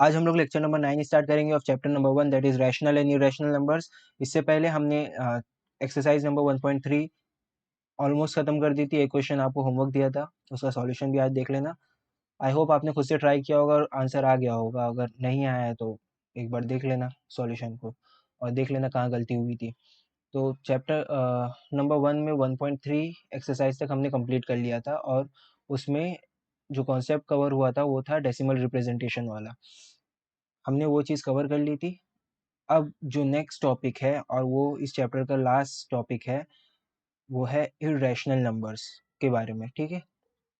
आज हम लोग लेक्चर नंबर 9 स्टार्ट करेंगे of chapter number 1 that is rational and irrational numbers. इससे पहले हमने एक्सरसाइज नंबर 1.3 ऑलमोस्ट खत्म कर दी थी। एक क्वेश्चन आपको होमवर्क दिया था, उसका सॉल्यूशन भी आज देख लेना। आई होप आपने खुद से ट्राई किया होगा और आंसर आ गया होगा। अगर नहीं आया है तो एक बार देख लेना सॉल्यूशन को और देख लेना कहाँ गलती हुई थी। तो चैप्टर नंबर 1 में 1.3 एक्सरसाइज तक हमने कंप्लीट कर लिया था और उसमें जो कॉन्सेप्ट कवर हुआ था वो था डेसिमल रिप्रेजेंटेशन वाला। हमने वो चीज़ कवर कर ली थी। अब जो नेक्स्ट टॉपिक है और वो इस चैप्टर का लास्ट टॉपिक है वो है इर्रेशनल नंबर्स के बारे में। ठीक है,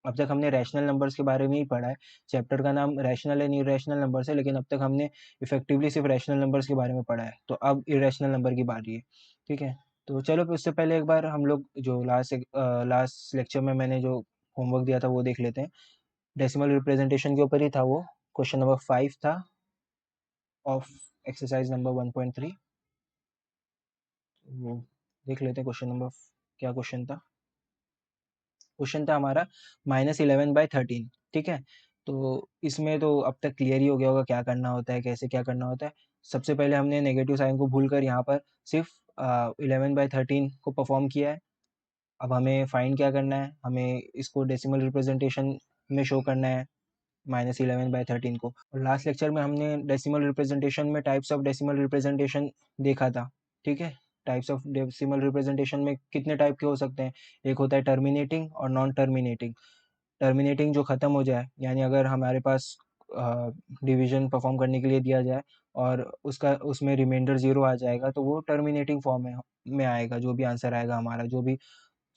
अब तक हमने रैशनल नंबर्स के बारे में ही पढ़ा है। चैप्टर का नाम रैशनल एंड इरेशनल नंबर्स है, लेकिन अब तक हमने इफेक्टिवली सिर्फ रैशनल नंबर्स के बारे में पढ़ा है। तो अब इरेशनल नंबर की बारी है। ठीक है, तो चलो फिर उससे पहले एक बार हम लोग जो लास्ट लेक्चर में मैंने जो होमवर्क दिया था वो देख लेते हैं। डेसिमल रिप्रेजेंटेशन के ऊपर ही था वो। क्वेश्चन नंबर 5 था ऑफ एक्सरसाइज नंबर 1.3। वो देख लेते हैं क्वेश्चन नंबर क्या क्वेश्चन था। क्वेश्चन था हमारा -11/13। ठीक है, तो इसमें तो अब तक क्लियर ही हो गया होगा क्या करना होता है, कैसे क्या करना होता है। सबसे पहले हमने नेगेटिव साइन को भूलकर यहाँ पर सिर्फ 11/13 को परफॉर्म किया है। अब हमें फाइंड क्या करना है, हमें इसको डेसिमल रिप्रेजेंटेशन में शो करना है -11/13 को। और लास्ट लेक्चर में हमने डेसिमल रिप्रेजेंटेशन में टाइप्स ऑफ डेसिमल रिप्रेजेंटेशन देखा था। ठीक है, टाइप्स ऑफ डेसिमल रिप्रेजेंटेशन में कितने टाइप के हो सकते हैं। एक होता है टर्मिनेटिंग और नॉन टर्मिनेटिंग। टर्मिनेटिंग जो ख़त्म हो जाए, यानी अगर हमारे पास डिवीजन परफॉर्म करने के लिए दिया जाए और उसका उसमें रिमाइंडर 0 आ जाएगा तो वो टर्मिनेटिंग फॉर्म में आएगा। जो भी आंसर आएगा हमारा, जो भी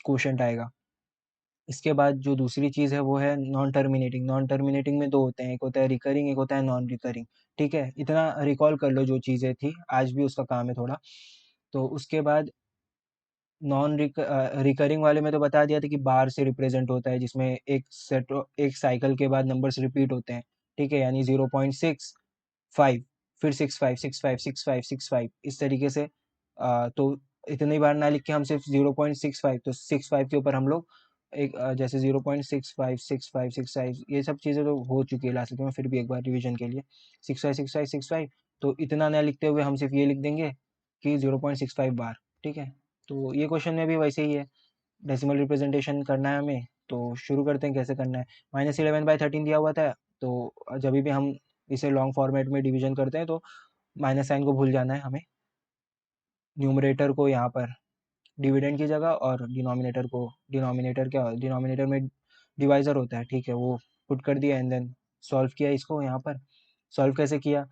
क्वोशंट आएगा। इसके बाद जो दूसरी चीज़ है वो है नॉन टर्मिनेटिंग। नॉन टर्मिनेटिंग में 2 होते हैं, एक होता है रिकरिंग, एक होता है नॉन रिकरिंग। ठीक है, इतना रिकॉल कर लो जो चीज़ें थी, आज भी उसका काम है थोड़ा। तो उसके बाद रिकरिंग वाले में तो बता दिया था कि बार से रिप्रेजेंट होता है, जिसमें एक साइकिल के बाद नंबर्स रिपीट होते हैं। ठीक है, यानी 0.65, फिर 65, 65, 65, 65 इस तरीके से। तो इतनी बार ना लिख के हम सिर्फ 0.65, तो 65 के ऊपर हम लोग एक जैसे 0.65, 65, 65 ये सब चीज़ें तो हो चुकी है लास्ट में, फिर भी एक बार रिवीजन के लिए 65, 65, 65। तो इतना ना लिखते हुए हम सिर्फ ये लिख देंगे कि 0.65 बार। ठीक है, तो ये क्वेश्चन में भी वैसे ही है, डेसिमल रिप्रेजेंटेशन करना है हमें। तो शुरू करते हैं कैसे करना है। -11/13 दिया हुआ था, तो जब भी हम इसे लॉन्ग फॉर्मेट में डिवीजन करते हैं तो माइनस साइन को भूल जाना है हमें। न्यूमरेटर को यहाँ पर डिविडेंड की जगह और डिनोमिनेटर में डिवाइज़र होता है। ठीक है, वो पुट कर दिया एंड देन सॉल्व किया इसको। यहाँ पर सॉल्व कैसे किया,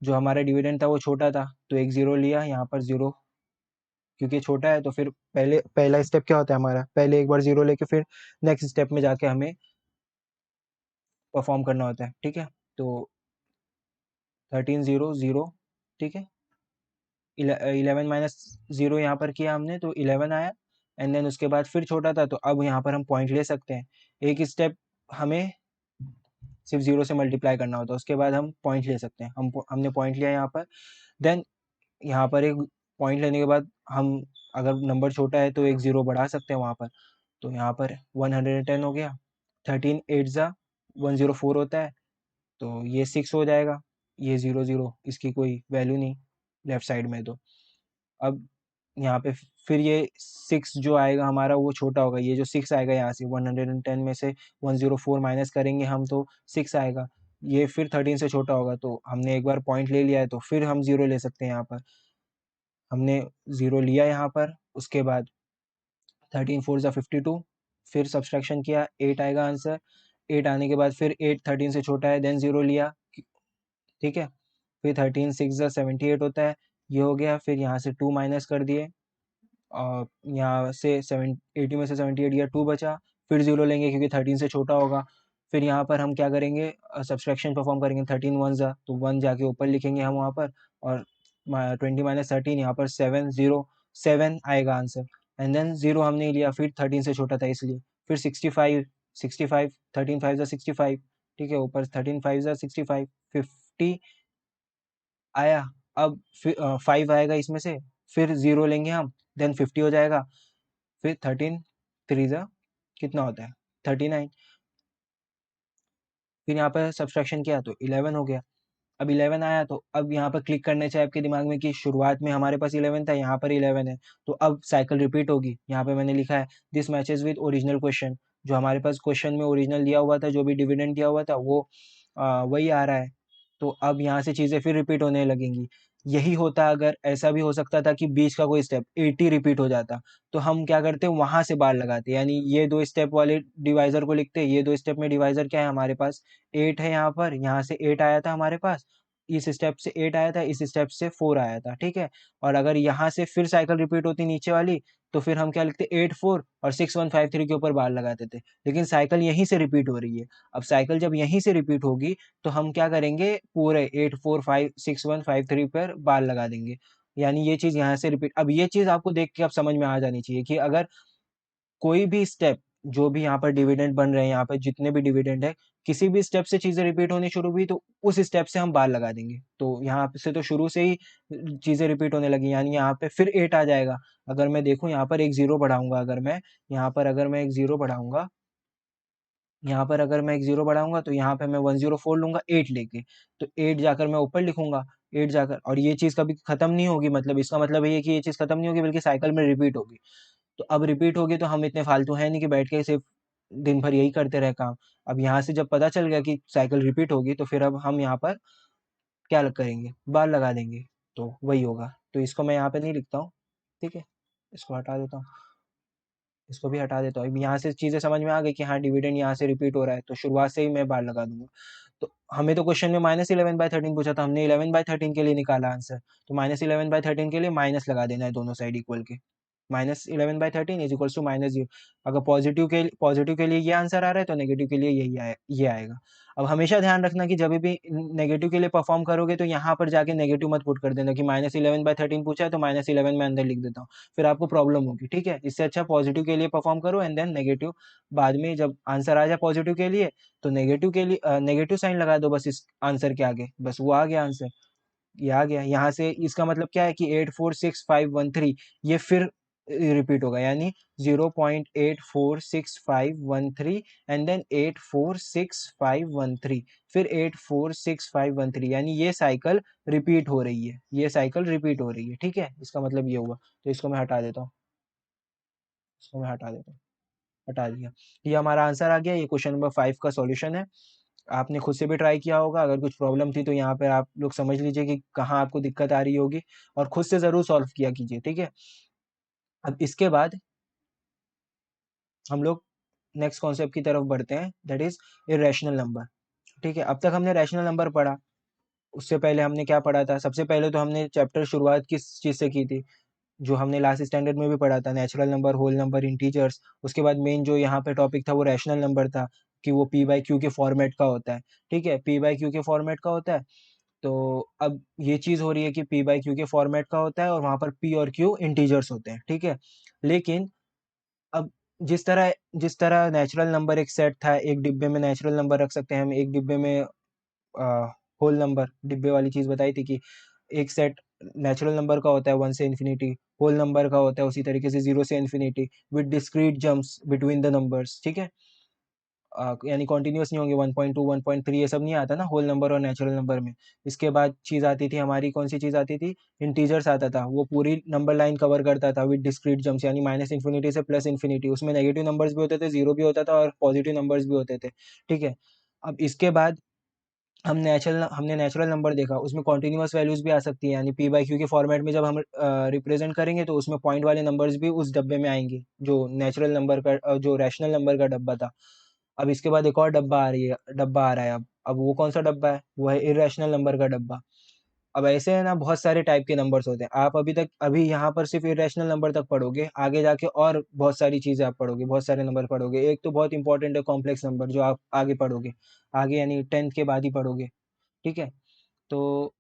जो हमारा डिविडेंड था वो छोटा था तो एक ज़ीरो लिया यहाँ पर। ज़ीरो क्योंकि छोटा है तो फिर पहला स्टेप क्या होता है हमारा, पहले एक बार 0 लेके फिर नेक्स्ट स्टेप में जाके हमें परफॉर्म करना होता है। ठीक है, तो 13 0 0। ठीक है, 11 माइनस 0 यहाँ पर किया हमने तो 11 आया एंड देन उसके बाद फिर छोटा था, तो अब यहाँ पर हम पॉइंट ले सकते हैं। एक स्टेप हमें सिर्फ 0 से मल्टीप्लाई करना होता है, उसके बाद हम पॉइंट ले सकते हैं। हमने पॉइंट लिया यहाँ पर। देन यहाँ पर एक पॉइंट लेने के बाद हम अगर नंबर छोटा है तो एक 0 बढ़ा सकते हैं वहाँ पर। तो यहाँ पर 110 हो गया। 13 8 ज़ा 104 होता है, तो ये 6 हो जाएगा। ये 0 0 इसकी कोई वैल्यू नहीं लेफ्ट साइड में। तो अब यहाँ पे फिर ये 6 जो आएगा हमारा वो छोटा होगा। ये जो 6 आएगा यहाँ से 110 में से 104 माइनस करेंगे हम तो 6 आएगा। ये फिर 13 से छोटा होगा, तो हमने एक बार पॉइंट ले लिया है तो फिर हम 0 ले सकते हैं यहाँ पर। हमने 0 लिया यहाँ पर, उसके बाद 13 4 ज़ा 52, फिर सब्सट्रैक्शन किया 8 आएगा आंसर। 8 आने के बाद फिर 8 13 से छोटा है, देन 0 लिया। ठीक है, फिर 13 6 ज़ा 78 होता है, ये हो गया। फिर यहाँ से 2 माइनस कर दिए और यहाँ से 80 में से 78 गया, 2 बचा। फिर 0 लेंगे क्योंकि 13 से छोटा होगा। फिर यहाँ पर हम क्या करेंगे, सब्सट्रैक्शन परफॉर्म करेंगे। 13 1 ज़ा, तो 1 जाके ऊपर लिखेंगे हम वहाँ पर, और 20 माइनस 13 यहाँ पर 7 0 7 आएगा आंसर। एंड देन 0 हमने लिया, फिर 13 से छोटा था इसलिए। फिर 65 65 13 5 ज़ा 65। ठीक है, ऊपर 13 5 ज़ा 65 50 आया। अब फिर 5 आएगा इसमें से, फिर 0 लेंगे हम, देन 50 हो जाएगा। फिर 13 3 ज़ा कितना होता है 39। फिर यहाँ पर सब्सट्रैक्शन किया तो 11 हो गया। अब 11 आया तो अब यहाँ पर क्लिक करने चाहिए आपके दिमाग में कि शुरुआत में हमारे पास 11 था, यहाँ पर 11 है, तो अब साइकिल रिपीट होगी। यहाँ पे मैंने लिखा है this matches with original question, जो हमारे पास क्वेश्चन में ओरिजिनल दिया हुआ था, जो भी डिविडेंड दिया हुआ था वो वही आ रहा है। तो अब यहाँ से चीज़ें फिर रिपीट होने लगेंगी। यही होता अगर ऐसा भी हो सकता था कि बीच का कोई स्टेप 80 रिपीट हो जाता, तो हम क्या करते वहां से बार लगाते, यानी ये 2 स्टेप वाले डिवाइजर को लिखते। ये 2 स्टेप में डिवाइजर क्या है हमारे पास, 8 है यहाँ पर, यहाँ से 8 आया था हमारे पास, इस स्टेप से 8 आया था, इस स्टेप से 4 आया था, ठीक है। और अगर यहाँ से फिर साइकिल रिपीट होती नीचे वाली, तो फिर हम क्या लिखते 8 4 और 6 1 5 3 के ऊपर बार लगाते थे। लेकिन साइकिल यहीं से रिपीट हो रही है। अब साइकिल जब यहीं से रिपीट होगी, तो हम क्या करेंगे, पूरे 8 4 5 6 1 5 3 पर बार लगा देंगे। यानी ये चीज यहाँ से रिपीट, अब ये चीज आपको देख के अब समझ में आ जानी चाहिए कि अगर कोई भी स्टेप, जो भी यहाँ पर डिविडेंड बन रहे हैं, यहाँ पर जितने भी डिविडेंड है, किसी भी स्टेप से चीजें रिपीट होनी शुरू हुई तो उस स्टेप से हम बार लगा देंगे। तो यहाँ से तो शुरू से ही चीजें रिपीट होने लगी, यानी यहाँ पे फिर 8 आ जाएगा। अगर मैं देखूं यहाँ पर एक जीरो बढ़ाऊंगा, अगर मैं यहाँ पर अगर मैं एक जीरो बढ़ाऊंगा, यहाँ पर अगर मैं एक जीरो बढ़ाऊंगा, तो यहाँ पे मैं 104 लूंगा 8 लेके, तो 8 जाकर मैं ऊपर लिखूंगा, 8 जाकर, और ये चीज कभी खत्म नहीं होगी, मतलब इसका मतलब ये है कि ये चीज खत्म नहीं होगी, बल्कि साइकिल में रिपीट होगी। तो अब रिपीट होगी तो हम इतने फालतू है नहीं कि बैठ के सिर्फ दिन भर यही करते रहे काम। अब यहाँ से जब पता चल गया कि साइकिल रिपीट होगी, तो फिर अब हम यहाँ पर क्या करेंगे, बार लगा देंगे। तो वही होगा, तो इसको मैं यहाँ पे नहीं लिखता हूँ, ठीक है, इसको हटा देता हूँ, इसको भी हटा देता हूँ। अब यहाँ से चीज़ें समझ में आ गई कि हाँ डिविडेंड यहाँ से रिपीट हो रहा है, तो शुरुआत से ही मैं बार लगा दूंगा। तो हमें तो क्वेश्चन में -11/13 पूछा था, हमने 11/13 के लिए निकाला आंसर, तो -11/13 के लिए माइनस लगा देना है दोनों साइड इक्वल के। -11/13 इज इक्वल्स टू -0। अगर पॉजिटिव के लिए ये आंसर आ रहा है, तो नेगेटिव के लिए ये आएगा। अब हमेशा ध्यान रखना कि जब भी नेगेटिव के लिए परफॉर्म करोगे, तो यहाँ पर जाके नेगेटिव मत पुट कर देना कि -11/13 पूछा है तो -11 में अंदर लिख देता हूँ, फिर आपको प्रॉब्लम होगी, ठीक है। इससे अच्छा पॉजिटिव के लिए परफॉर्म करो एंड देन नेगेटिव बाद में जब आंसर आ जाए पॉजिटिव के लिए, तो नेगेटिव के लिए नेगेटिव साइन लगा दो बस इस आंसर के आगे, बस वो आ गया आंसर। ये आ गया। यहाँ से इसका मतलब क्या है कि 846,513 ये फिर रिपीट होगा, यानी 0.846513 एंड देन 846,513, फिर 846,513, यानी ये साइकिल रिपीट हो रही है, ये साइकिल रिपीट हो रही है, ठीक है। इसका मतलब ये हुआ। तो इसको मैं हटा देता हूँ, इसको मैं हटा देता हूँ, हटा दिया। ये हमारा आंसर आ गया। ये क्वेश्चन नंबर 5 का सॉल्यूशन है। आपने खुद से भी ट्राई किया होगा, अगर कुछ प्रॉब्लम थी तो यहाँ पे आप लोग समझ लीजिए कि कहाँ आपको दिक्कत आ रही होगी, और खुद से ज़रूर सॉल्व किया कीजिए, ठीक है। अब इसके बाद हम लोग नेक्स्ट कॉन्सेप्ट की तरफ बढ़ते हैं, दैट इज इरेशनल नंबर, ठीक है। अब तक हमने रैशनल नंबर पढ़ा, उससे पहले हमने क्या पढ़ा था, सबसे पहले तो हमने चैप्टर शुरुआत किस चीज़ से की थी, जो हमने लास्ट स्टैंडर्ड में भी पढ़ा था, natural number, whole number, integers. उसके बाद मेन जो यहाँ पे टॉपिक था वो रैशनल नंबर था, कि वो पी बाई क्यू के फॉर्मेट का होता है, ठीक है, पी बाई क्यू के फॉर्मेट का होता है। तो अब ये चीज़ हो रही है कि पी बाई क्यू के फॉर्मेट का होता है, और वहाँ पर पी और क्यू इंटीजर्स होते हैं, ठीक है। लेकिन अब जिस तरह नेचुरल नंबर एक सेट था, एक डिब्बे में नेचुरल नंबर रख सकते हैं हम, एक डिब्बे में होल नंबर, डिब्बे वाली चीज़ बताई थी कि एक सेट नेचुरल नंबर का होता है 1 से इन्फिनिटी, होल नंबर का होता है उसी तरीके से 0 से infinity, with discrete jumps between the numbers, ठीक है। यानी कॉन्टिन्यूस नहीं होंगे, 1.2 1.3 ये सब नहीं आता ना होल नंबर और नेचुरल नंबर में। इसके बाद चीज़ आती थी हमारी, कौन सी चीज़ आती थी, इंटीजर्स आता था, वो पूरी नंबर लाइन कवर करता था विद डिस्क्रीट जम्प्स, यानी माइनस इन्फिनिटी से प्लस इन्फिनिटी, उसमें नेगेटिव नंबर्स भी होते थे, जीरो भी होता था, और पॉजिटिव नंबर्स भी होते थे, ठीक है। अब इसके बाद हमने नेचुरल नंबर देखा, उसमें कॉन्टिन्यूस वैल्यूज भी आ सकती है, यानी पी बाई क्यू के फॉर्मेट में जब हम रिप्रेजेंट करेंगे, तो उसमें पॉइंट वाले नंबर्स भी उस डब्बे में आएंगे, जो नेचुरल नंबर का जो रैशनल नंबर का डब्बा था। अब इसके बाद एक और डब्बा आ रहा है। अब वो कौन सा डब्बा है, वो है इरेशनल नंबर का डब्बा। अब ऐसे है ना, बहुत सारे टाइप के नंबर्स होते हैं, आप अभी यहाँ पर सिर्फ इरेशनल नंबर तक पढ़ोगे, आगे जाके और बहुत सारी चीजें आप पढ़ोगे, बहुत सारे नंबर पढ़ोगे। एक तो बहुत इंपॉर्टेंट है कॉम्प्लेक्स नंबर, जो आप आगे पढ़ोगे, आगे यानी 10th के बाद ही पढ़ोगे, ठीक है। तो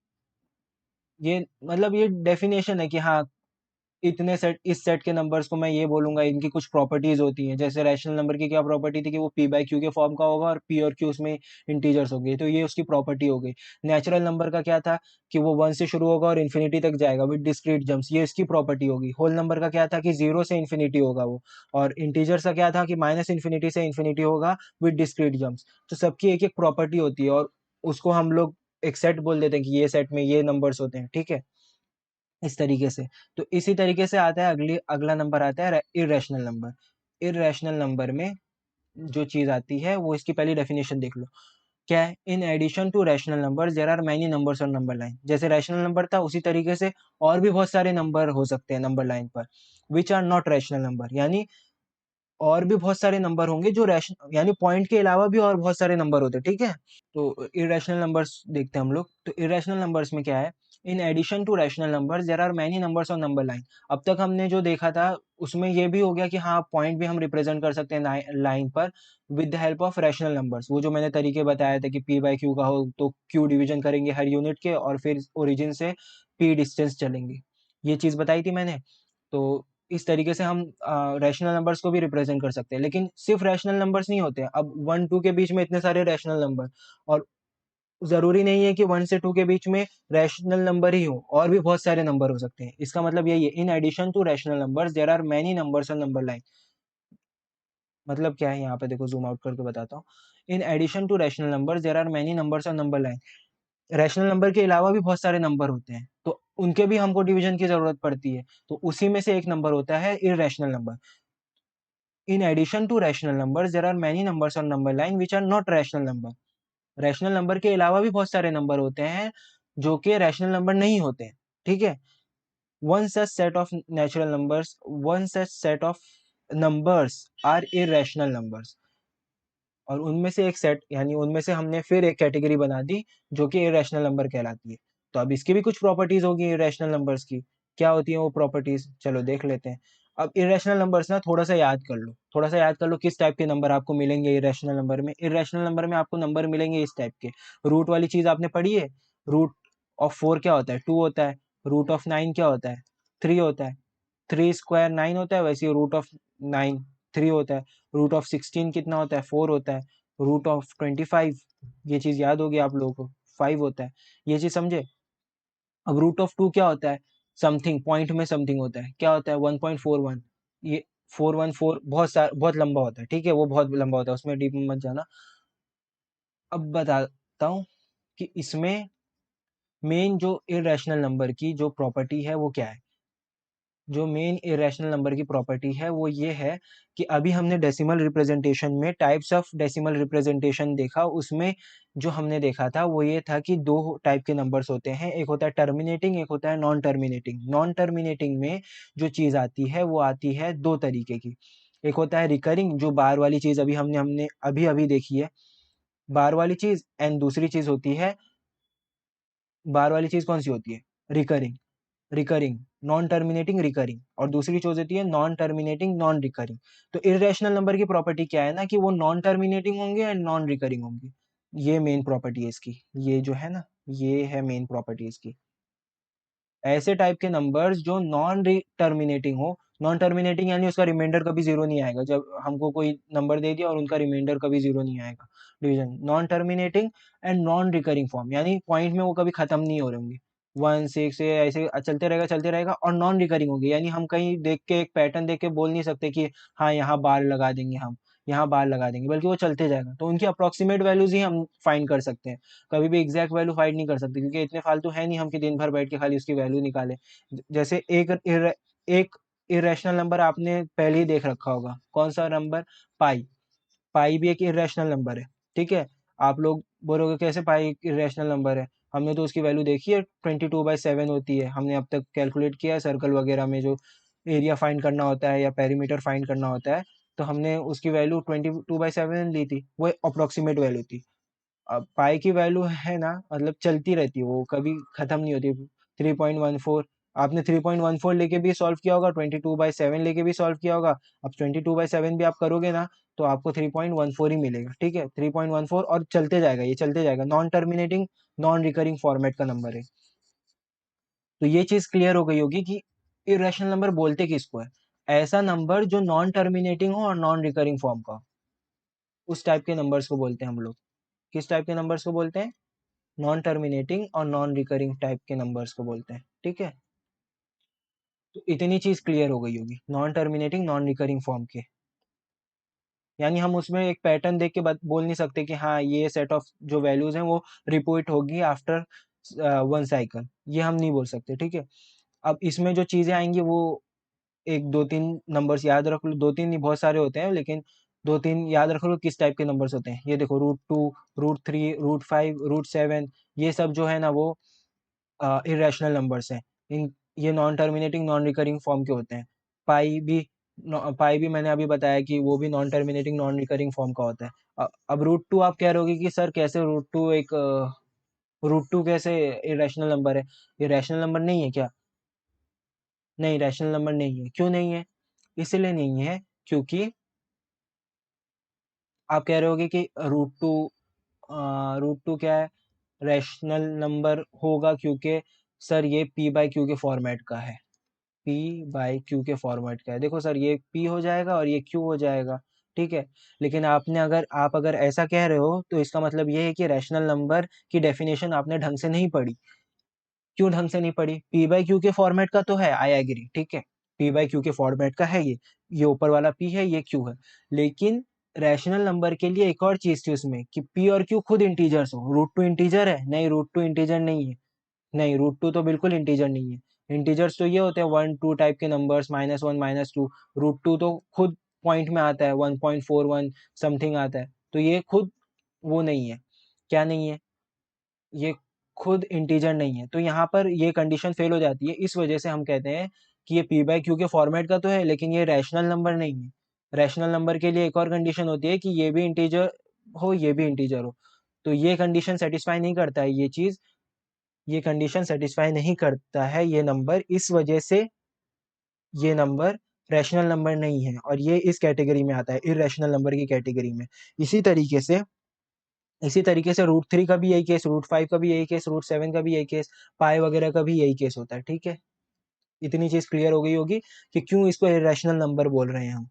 ये मतलब ये डेफिनेशन है कि हाँ, इतने सेट, इस सेट के नंबर्स को मैं ये बोलूंगा, इनकी कुछ प्रॉपर्टीज होती हैं। जैसे रैशनल नंबर की क्या प्रॉपर्टी थी कि वो पी बाई क्यू के फॉर्म का होगा, और पी और क्यू उसमें इंटीजर्स हो गए, तो ये उसकी प्रॉपर्टी हो गई। नेचुरल नंबर का क्या था कि वो 1 से शुरू होगा और इन्फिनिटी तक जाएगा विद डिस्क्रीट जम्प्स, ये इसकी प्रॉपर्टी होगी। होल नंबर का क्या था कि 0 से इन्फिनिटी होगा वो, और इंटीजर्स का क्या था कि माइनस इन्फिनिटी से इन्फिनिटी होगा विद डिस्क्रीट जम्प्स। तो सबकी एक एक प्रॉपर्टी होती है, और उसको हम लोग एक सेट बोल देते हैं कि ये सेट में ये नंबर्स होते हैं, ठीक है, इस तरीके से। तो इसी तरीके से आता है अगला नंबर आता है इरेशनल नंबर। इरेशनल नंबर में जो चीज आती है वो इसकी पहली डेफिनेशन देख लो। क्या है? In addition to rational number there are many numbers on number line. जैसे रैशनल नंबर था उसी तरीके से और भी बहुत सारे नंबर हो सकते हैं नंबर लाइन पर, which are not rational number, यानी और भी बहुत सारे नंबर होंगे जो रैशनल, यानी पॉइंट के अलावा भी और बहुत सारे नंबर होते हैं, ठीक है। तो इरेशनल नंबर्स देखते हैं हम लोग। तो इरेशनल नंबर्स में क्या है? In addition to rational numbers there are many numbers on number line. अब तक हमने जो देखा था उसमें ये भी हो गया कि हाँ, पॉइंट भी हम रिप्रेजेंट कर सकते हैं लाइन पर with the help of rational numbers. वो जो मैंने तरीके बताया था कि पी बाई क्यू का हो तो क्यू डिवीजन करेंगे हर यूनिट के और फिर ओरिजिन से पी डिस्टेंस चलेंगे, ये चीज बताई थी मैंने। तो इस तरीके से हम रैशनल नंबर्स को भी रिप्रेजेंट कर सकते हैं, लेकिन सिर्फ रैशनल नंबर्स नहीं होते हैं। अब 1 2 के बीच में इतने सारे रैशनल नंबर, और जरूरी नहीं है कि 1 से 2 के बीच में रैशनल नंबर ही हो, और भी बहुत सारे नंबर हो सकते हैं। इसका मतलब यही है, in addition to rational numbers there are many numbers on number line. मतलब क्या है, यहाँ पे देखो, जूम आउट करके बताता हूँ। In addition to rational numbers there are many numbers on number line. Rational number के अलावा भी बहुत सारे नंबर होते हैं, तो उनके भी हमको डिवीजन की जरूरत पड़ती है। तो उसी में से एक नंबर होता है irrational number. In addition to rational numbers, there are many numbers on number line which are not rational number. Rational number के अलावा भी बहुत सारे नंबर होते हैं जो कि रैशनल नंबर नहीं होते हैं, ठीक है। One such set of natural numbers, one such set of numbers are irrational numbers. और उनमें से एक सेट, यानी उनमें से हमने फिर एक कैटेगरी बना दी जो कि इरेशनल नंबर कहलाती है। तो अब इसकी भी कुछ प्रॉपर्टीज होगी इरेशनल नंबर्स की। क्या होती है वो प्रॉपर्टीज, चलो देख लेते हैं। अब इरेशनल नंबर्स ना थोड़ा सा याद कर लो, थोड़ा सा याद कर लो किस टाइप के नंबर आपको मिलेंगे इरेशनल नंबर में। इरेशनल नंबर में आपको नंबर मिलेंगे इस टाइप के। रूट वाली चीज आपने पढ़ी है। रूट ऑफ 4 क्या होता है? 2 होता है। रूट ऑफ 9 क्या होता है? 3 होता है। 3 स्क्वायर 9 होता है, वैसे रूट ऑफ 9 3 होता है। रूट ऑफ 16 कितना होता है? 4 होता है। रूट ऑफ 25, ये चीज याद होगी आप लोगों को, 5 होता है। ये चीज समझे। अब रूट ऑफ 2 क्या होता है? समथिंग, पॉइंट में समथिंग होता है, क्या होता है? 1.41। ये 414 बहुत लंबा होता है, ठीक है, वो बहुत लंबा होता है, उसमें डीप में मत जाना। अब बताता हूँ कि इसमें मेन जो इरेशनल नंबर की जो प्रॉपर्टी है वो क्या है। जो मेन इरेशनल नंबर की प्रॉपर्टी है वो ये है कि अभी हमने डेसिमल रिप्रेजेंटेशन में टाइप्स ऑफ डेसिमल रिप्रेजेंटेशन देखा। उसमें जो हमने देखा था वो ये था कि दो टाइप के नंबर्स होते हैं, एक होता है टर्मिनेटिंग, एक होता है नॉन टर्मिनेटिंग। नॉन टर्मिनेटिंग में जो चीज आती है वो आती है दो तरीके की। एक होता है रिकरिंग, जो बार वाली चीज अभी हमने हमने अभी अभी देखी है, बार वाली चीज। एंड दूसरी चीज होती है, बार वाली चीज कौन सी होती है? Recurring. Recurring, non terminating recurring. और दूसरी चीज होती है नॉन टर्मिनेटिंग नॉन रिकरिंग। तो इरेशनल नंबर की प्रॉपर्टी क्या है ना, कि वो नॉन टर्मिनेटिंग होंगे एंड नॉन रिकरिंग होंगे। ये मेन प्रॉपर्टी है इसकी, ये जो है ना, ये है मेन प्रॉपर्टी इसकी। ऐसे टाइप के नंबर्स जो नॉन टर्मिनेटिंग हो। नॉन टर्मिनेटिंग यानी उसका रिमाइंडर कभी जीरो नहीं आएगा, जब हमको कोई नंबर दे दिया और उनका रिमाइंडर कभी जीरो नहीं आएगा, division. Non terminating and non recurring form, यानी पॉइंट में वो कभी खत्म नहीं हो रहे होंगे। 1 6 से ऐसे चलते रहेगा। और नॉन रिकरिंग होगी, यानी हम कहीं देख के एक पैटर्न देख के बोल नहीं सकते कि हाँ यहाँ बार लगा देंगे हम, यहाँ बार लगा देंगे, बल्कि वो चलते जाएगा। तो उनकी अप्रोक्सीमेट वैल्यूज ही हम फाइंड कर सकते हैं, कभी भी एग्जैक्ट वैल्यू फाइंड नहीं कर सकते, क्योंकि इतने फालतू है नहीं हम कि दिन भर बैठ के खाली उसकी वैल्यू निकाले। जैसे एक इरेशनल नंबर आपने पहले ही देख रखा होगा, कौन सा नंबर? पाई। पाई भी एक इरेशनल नंबर है, ठीक है। आप लोग बोलोगे कैसे पाई एक इरेशनल नंबर है? हमने तो उसकी वैल्यू देखी है, 22/7 होती है। हमने अब तक कैलकुलेट किया है सर्कल वगैरह में जो एरिया फाइंड करना होता है या पेरीमीटर फाइंड करना होता है, तो हमने उसकी वैल्यू 22/7 ली थी, वो अप्रोक्सीमेट वैल्यू थी। अब पाई की वैल्यू है ना, मतलब चलती रहती है, वो कभी खत्म नहीं होती। 3.14, आपने 3.14 लेके भी सॉल्व किया होगा, 22/7 लेके भी सॉल्व किया होगा। अब 22/7 भी आप करोगे ना, तो आपको 3.14 ही मिलेगा, ठीक है, 3.14। और चलते जाएगा, ये चलते जाएगा। Non terminating non recurring format का नंबर है। तो ये चीज क्लियर हो गई होगी कि इरेशनल नंबर बोलते किसको है? ऐसा नंबर जो नॉन टर्मिनेटिंग हो और नॉन रिकरिंग फॉर्म का हो, उस टाइप के नंबर्स को बोलते हैं हम लोग। किस टाइप के नंबर्स को बोलते हैं? नॉन टर्मिनेटिंग और नॉन रिकरिंग टाइप के नंबर्स को बोलते हैं, ठीक है। तो इतनी चीज क्लियर हो गई होगी non terminating non recurring form के। यानी हम उसमें एक पैटर्न देख के बोल नहीं सकते कि हाँ ये सेट ऑफ जो वैल्यूज हैं वो रिपीट होगी आफ्टर वन साइकिल, ये हम नहीं बोल सकते, ठीक है। अब इसमें जो चीज़ें आएंगी वो एक दो तीन नंबर्स याद रख लो, दो तीन नहीं बहुत सारे होते हैं, लेकिन दो तीन याद रख लो किस टाइप के नंबर्स होते हैं। ये देखो √2, √3, √5, √7, ये सब जो है ना वो इरेशनल नंबर्स हैं। इन ये non terminating non recurring form के होते हैं। पाई भी मैंने अभी बताया कि वो भी non terminating non recurring form का होता है। अब √2 आप कह रहे होगे कि सर कैसे √2 कैसे इरेशनल नंबर है, ये रैशनल नंबर नहीं है क्या? नहीं, रैशनल नंबर नहीं है। क्यों नहीं है? इसलिए नहीं है क्योंकि आप कह रहे होगे कि √2 क्या है, रैशनल नंबर होगा क्योंकि सर ये p/q के फॉर्मेट का है। p/q के फॉर्मेट का है। देखो सर ये p हो जाएगा और ये q हो जाएगा, ठीक है। लेकिन आप अगर ऐसा कह रहे हो तो इसका मतलब ये है कि रैशनल नंबर की डेफिनेशन आपने ढंग से नहीं पढ़ी। क्यों ढंग से नहीं पढ़ी? p/q के फॉर्मेट का तो है, आई एग्री, ठीक है। p/q के फॉर्मेट का है ये ऊपर वाला p है, ये q है। लेकिन रैशनल नंबर के लिए एक और चीज थी उसमें कि p और q खुद इंटीजर्स हो। √2 इंटीजर है? नहीं, √2 इंटीजर नहीं है। नहीं, √2 तो बिल्कुल इंटीजर नहीं है। इंटीजर्स तो ये होते हैं 1 2 टाइप के नंबर्स, -1 -2। √2 तो खुद पॉइंट में आता है, 1.41 समथिंग आता है। तो ये खुद वो नहीं है। क्या नहीं है? ये खुद इंटीजर नहीं है। तो यहाँ पर ये कंडीशन फेल हो जाती है। इस वजह से हम कहते हैं कि ये p/q के फॉर्मेट का तो है, लेकिन ये रैशनल नंबर नहीं है। रैशनल नंबर के लिए एक और कंडीशन होती है कि ये भी इंटीजर हो, ये भी इंटीजर हो। तो ये कंडीशन सेटिस्फाई नहीं करता है ये चीज, ये कंडीशन सेटिस्फाई नहीं करता है ये नंबर। इस वजह से ये नंबर रैशनल नंबर नहीं है और ये इस कैटेगरी में आता है, इरेशनल नंबर की कैटेगरी में। इसी तरीके से इसी तरीके से √3 का भी यही केस, √5 का भी यही केस, √7 का भी यही केस, पाई वगैरह का भी यही केस होता है, ठीक है। इतनी चीज क्लियर हो गई होगी कि क्यों इसको इरेशनल नंबर बोल रहे हैं हम।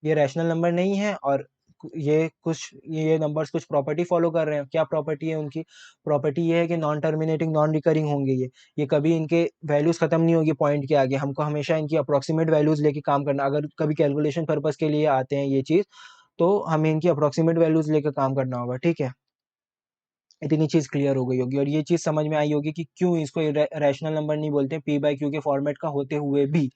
ये रैशनल नंबर नहीं है और ये नंबर्स कुछ प्रॉपर्टी फॉलो कर रहे हैं। क्या प्रॉपर्टी है उनकी? प्रॉपर्टी ये है कि नॉन टर्मिनेटिंग नॉन रिकरिंग होंगे ये कभी इनके वैल्यूज खत्म नहीं होगी पॉइंट के आगे। हमको हमेशा इनकी अप्रोक्सीमेट वैल्यूज लेके काम करना। अगर कभी कैलकुलेशन पर्पज के लिए आते हैं ये चीज, तो हमें इनकी अप्रोक्सीमेट वैल्यूज लेकर काम करना होगा, ठीक है। इतनी चीज क्लियर हो गई होगी और ये चीज समझ में आई होगी कि क्यों इसको रैशनल नंबर नहीं बोलते p/q के फॉर्मेट का होते हुए भी।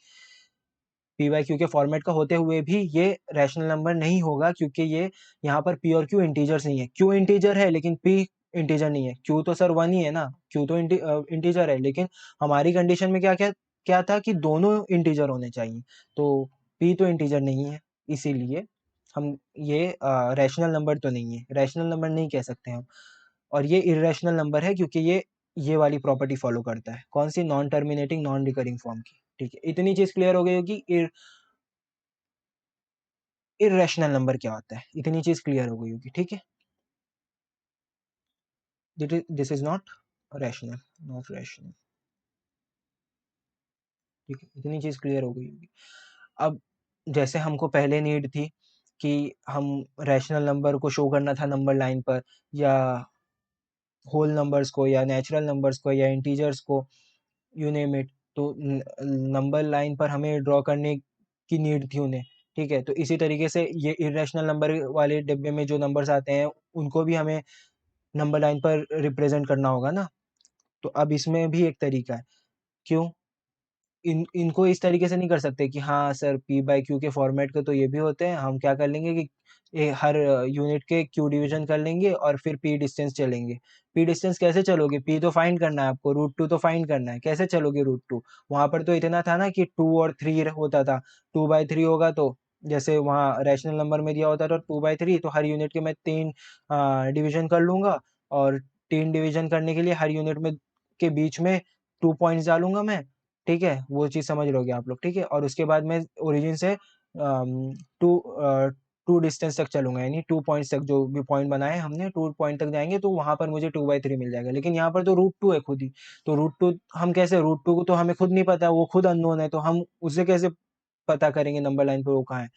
p/q के फॉर्मेट का होते हुए भी ये रैशनल नंबर नहीं होगा क्योंकि ये यहाँ पर p और q इंटीजर्स नहीं है। q इंटीजर है लेकिन p इंटीजर नहीं है। q तो सर 1 ही है ना, q तो इंटीजर है। लेकिन हमारी कंडीशन में क्या क्या क्या था कि दोनों इंटीजर होने चाहिए। तो p तो इंटीजर नहीं है, इसीलिए हम ये रैशनल नंबर तो नहीं है, रैशनल नंबर नहीं कह सकते हम। और ये इरेशनल नंबर है क्योंकि ये वाली प्रॉपर्टी फॉलो करता है। कौन सी? Non terminating non recurring form की, ठीक है। इतनी चीज क्लियर हो गई होगी इरेशनल नंबर क्या होता है, इतनी चीज क्लियर हो गई होगी, ठीक है। This is not rational, not rational, ठीक है। इतनी चीज क्लियर हो गई होगी। अब जैसे हमको पहले नीड थी कि हम रैशनल नंबर को शो करना था नंबर लाइन पर, या होल नंबर्स को, या नेचुरल नंबर्स को, या इंटीजर्स को, यू नेम इट। तो नंबर लाइन पर हमें ड्रॉ करने की नीड थी उन्हें, ठीक है। तो इसी तरीके से ये इरेशनल नंबर वाले डिब्बे में जो नंबर्स आते हैं उनको भी हमें नंबर लाइन पर रिप्रेजेंट करना होगा ना। तो अब इसमें भी एक तरीका है। क्यों? इनको इस तरीके से नहीं कर सकते कि हाँ सर p/q के फॉर्मेट के तो ये भी होते हैं। हम क्या कर लेंगे कि हर यूनिट के q डिवीजन कर लेंगे और फिर p डिस्टेंस चलेंगे। p डिस्टेंस कैसे चलोगे? p तो फाइंड करना है आपको, √2 तो फाइंड करना है। कैसे चलोगे √2? वहां पर तो इतना था ना कि 2 और 3 होता था। 2/3 होगा तो जैसे वहाँ रैशनल नंबर में दिया होता था 2/3, तो हर यूनिट के मैं 3 डिवीजन कर लूंगा। और 3 डिवीजन करने के लिए हर यूनिट में के बीच में 2 पॉइंट्स डालूंगा मैं, ठीक है। वो चीज़ समझ लोगे आप लोग, ठीक है। और उसके बाद मैं ओरिजिन से टू टू डिस्टेंस तक चलूंगा, यानी 2 पॉइंट्स तक जो भी पॉइंट बनाए हमने 2 पॉइंट तक जाएंगे तो वहां पर मुझे 2/3 मिल जाएगा। लेकिन यहाँ पर तो √2 है खुद ही। तो √2 हम कैसे? √2 को तो हमें खुद नहीं पता, वो खुद अननोन है, तो हम उसे कैसे पता करेंगे नंबर लाइन पर वो कहाँ है?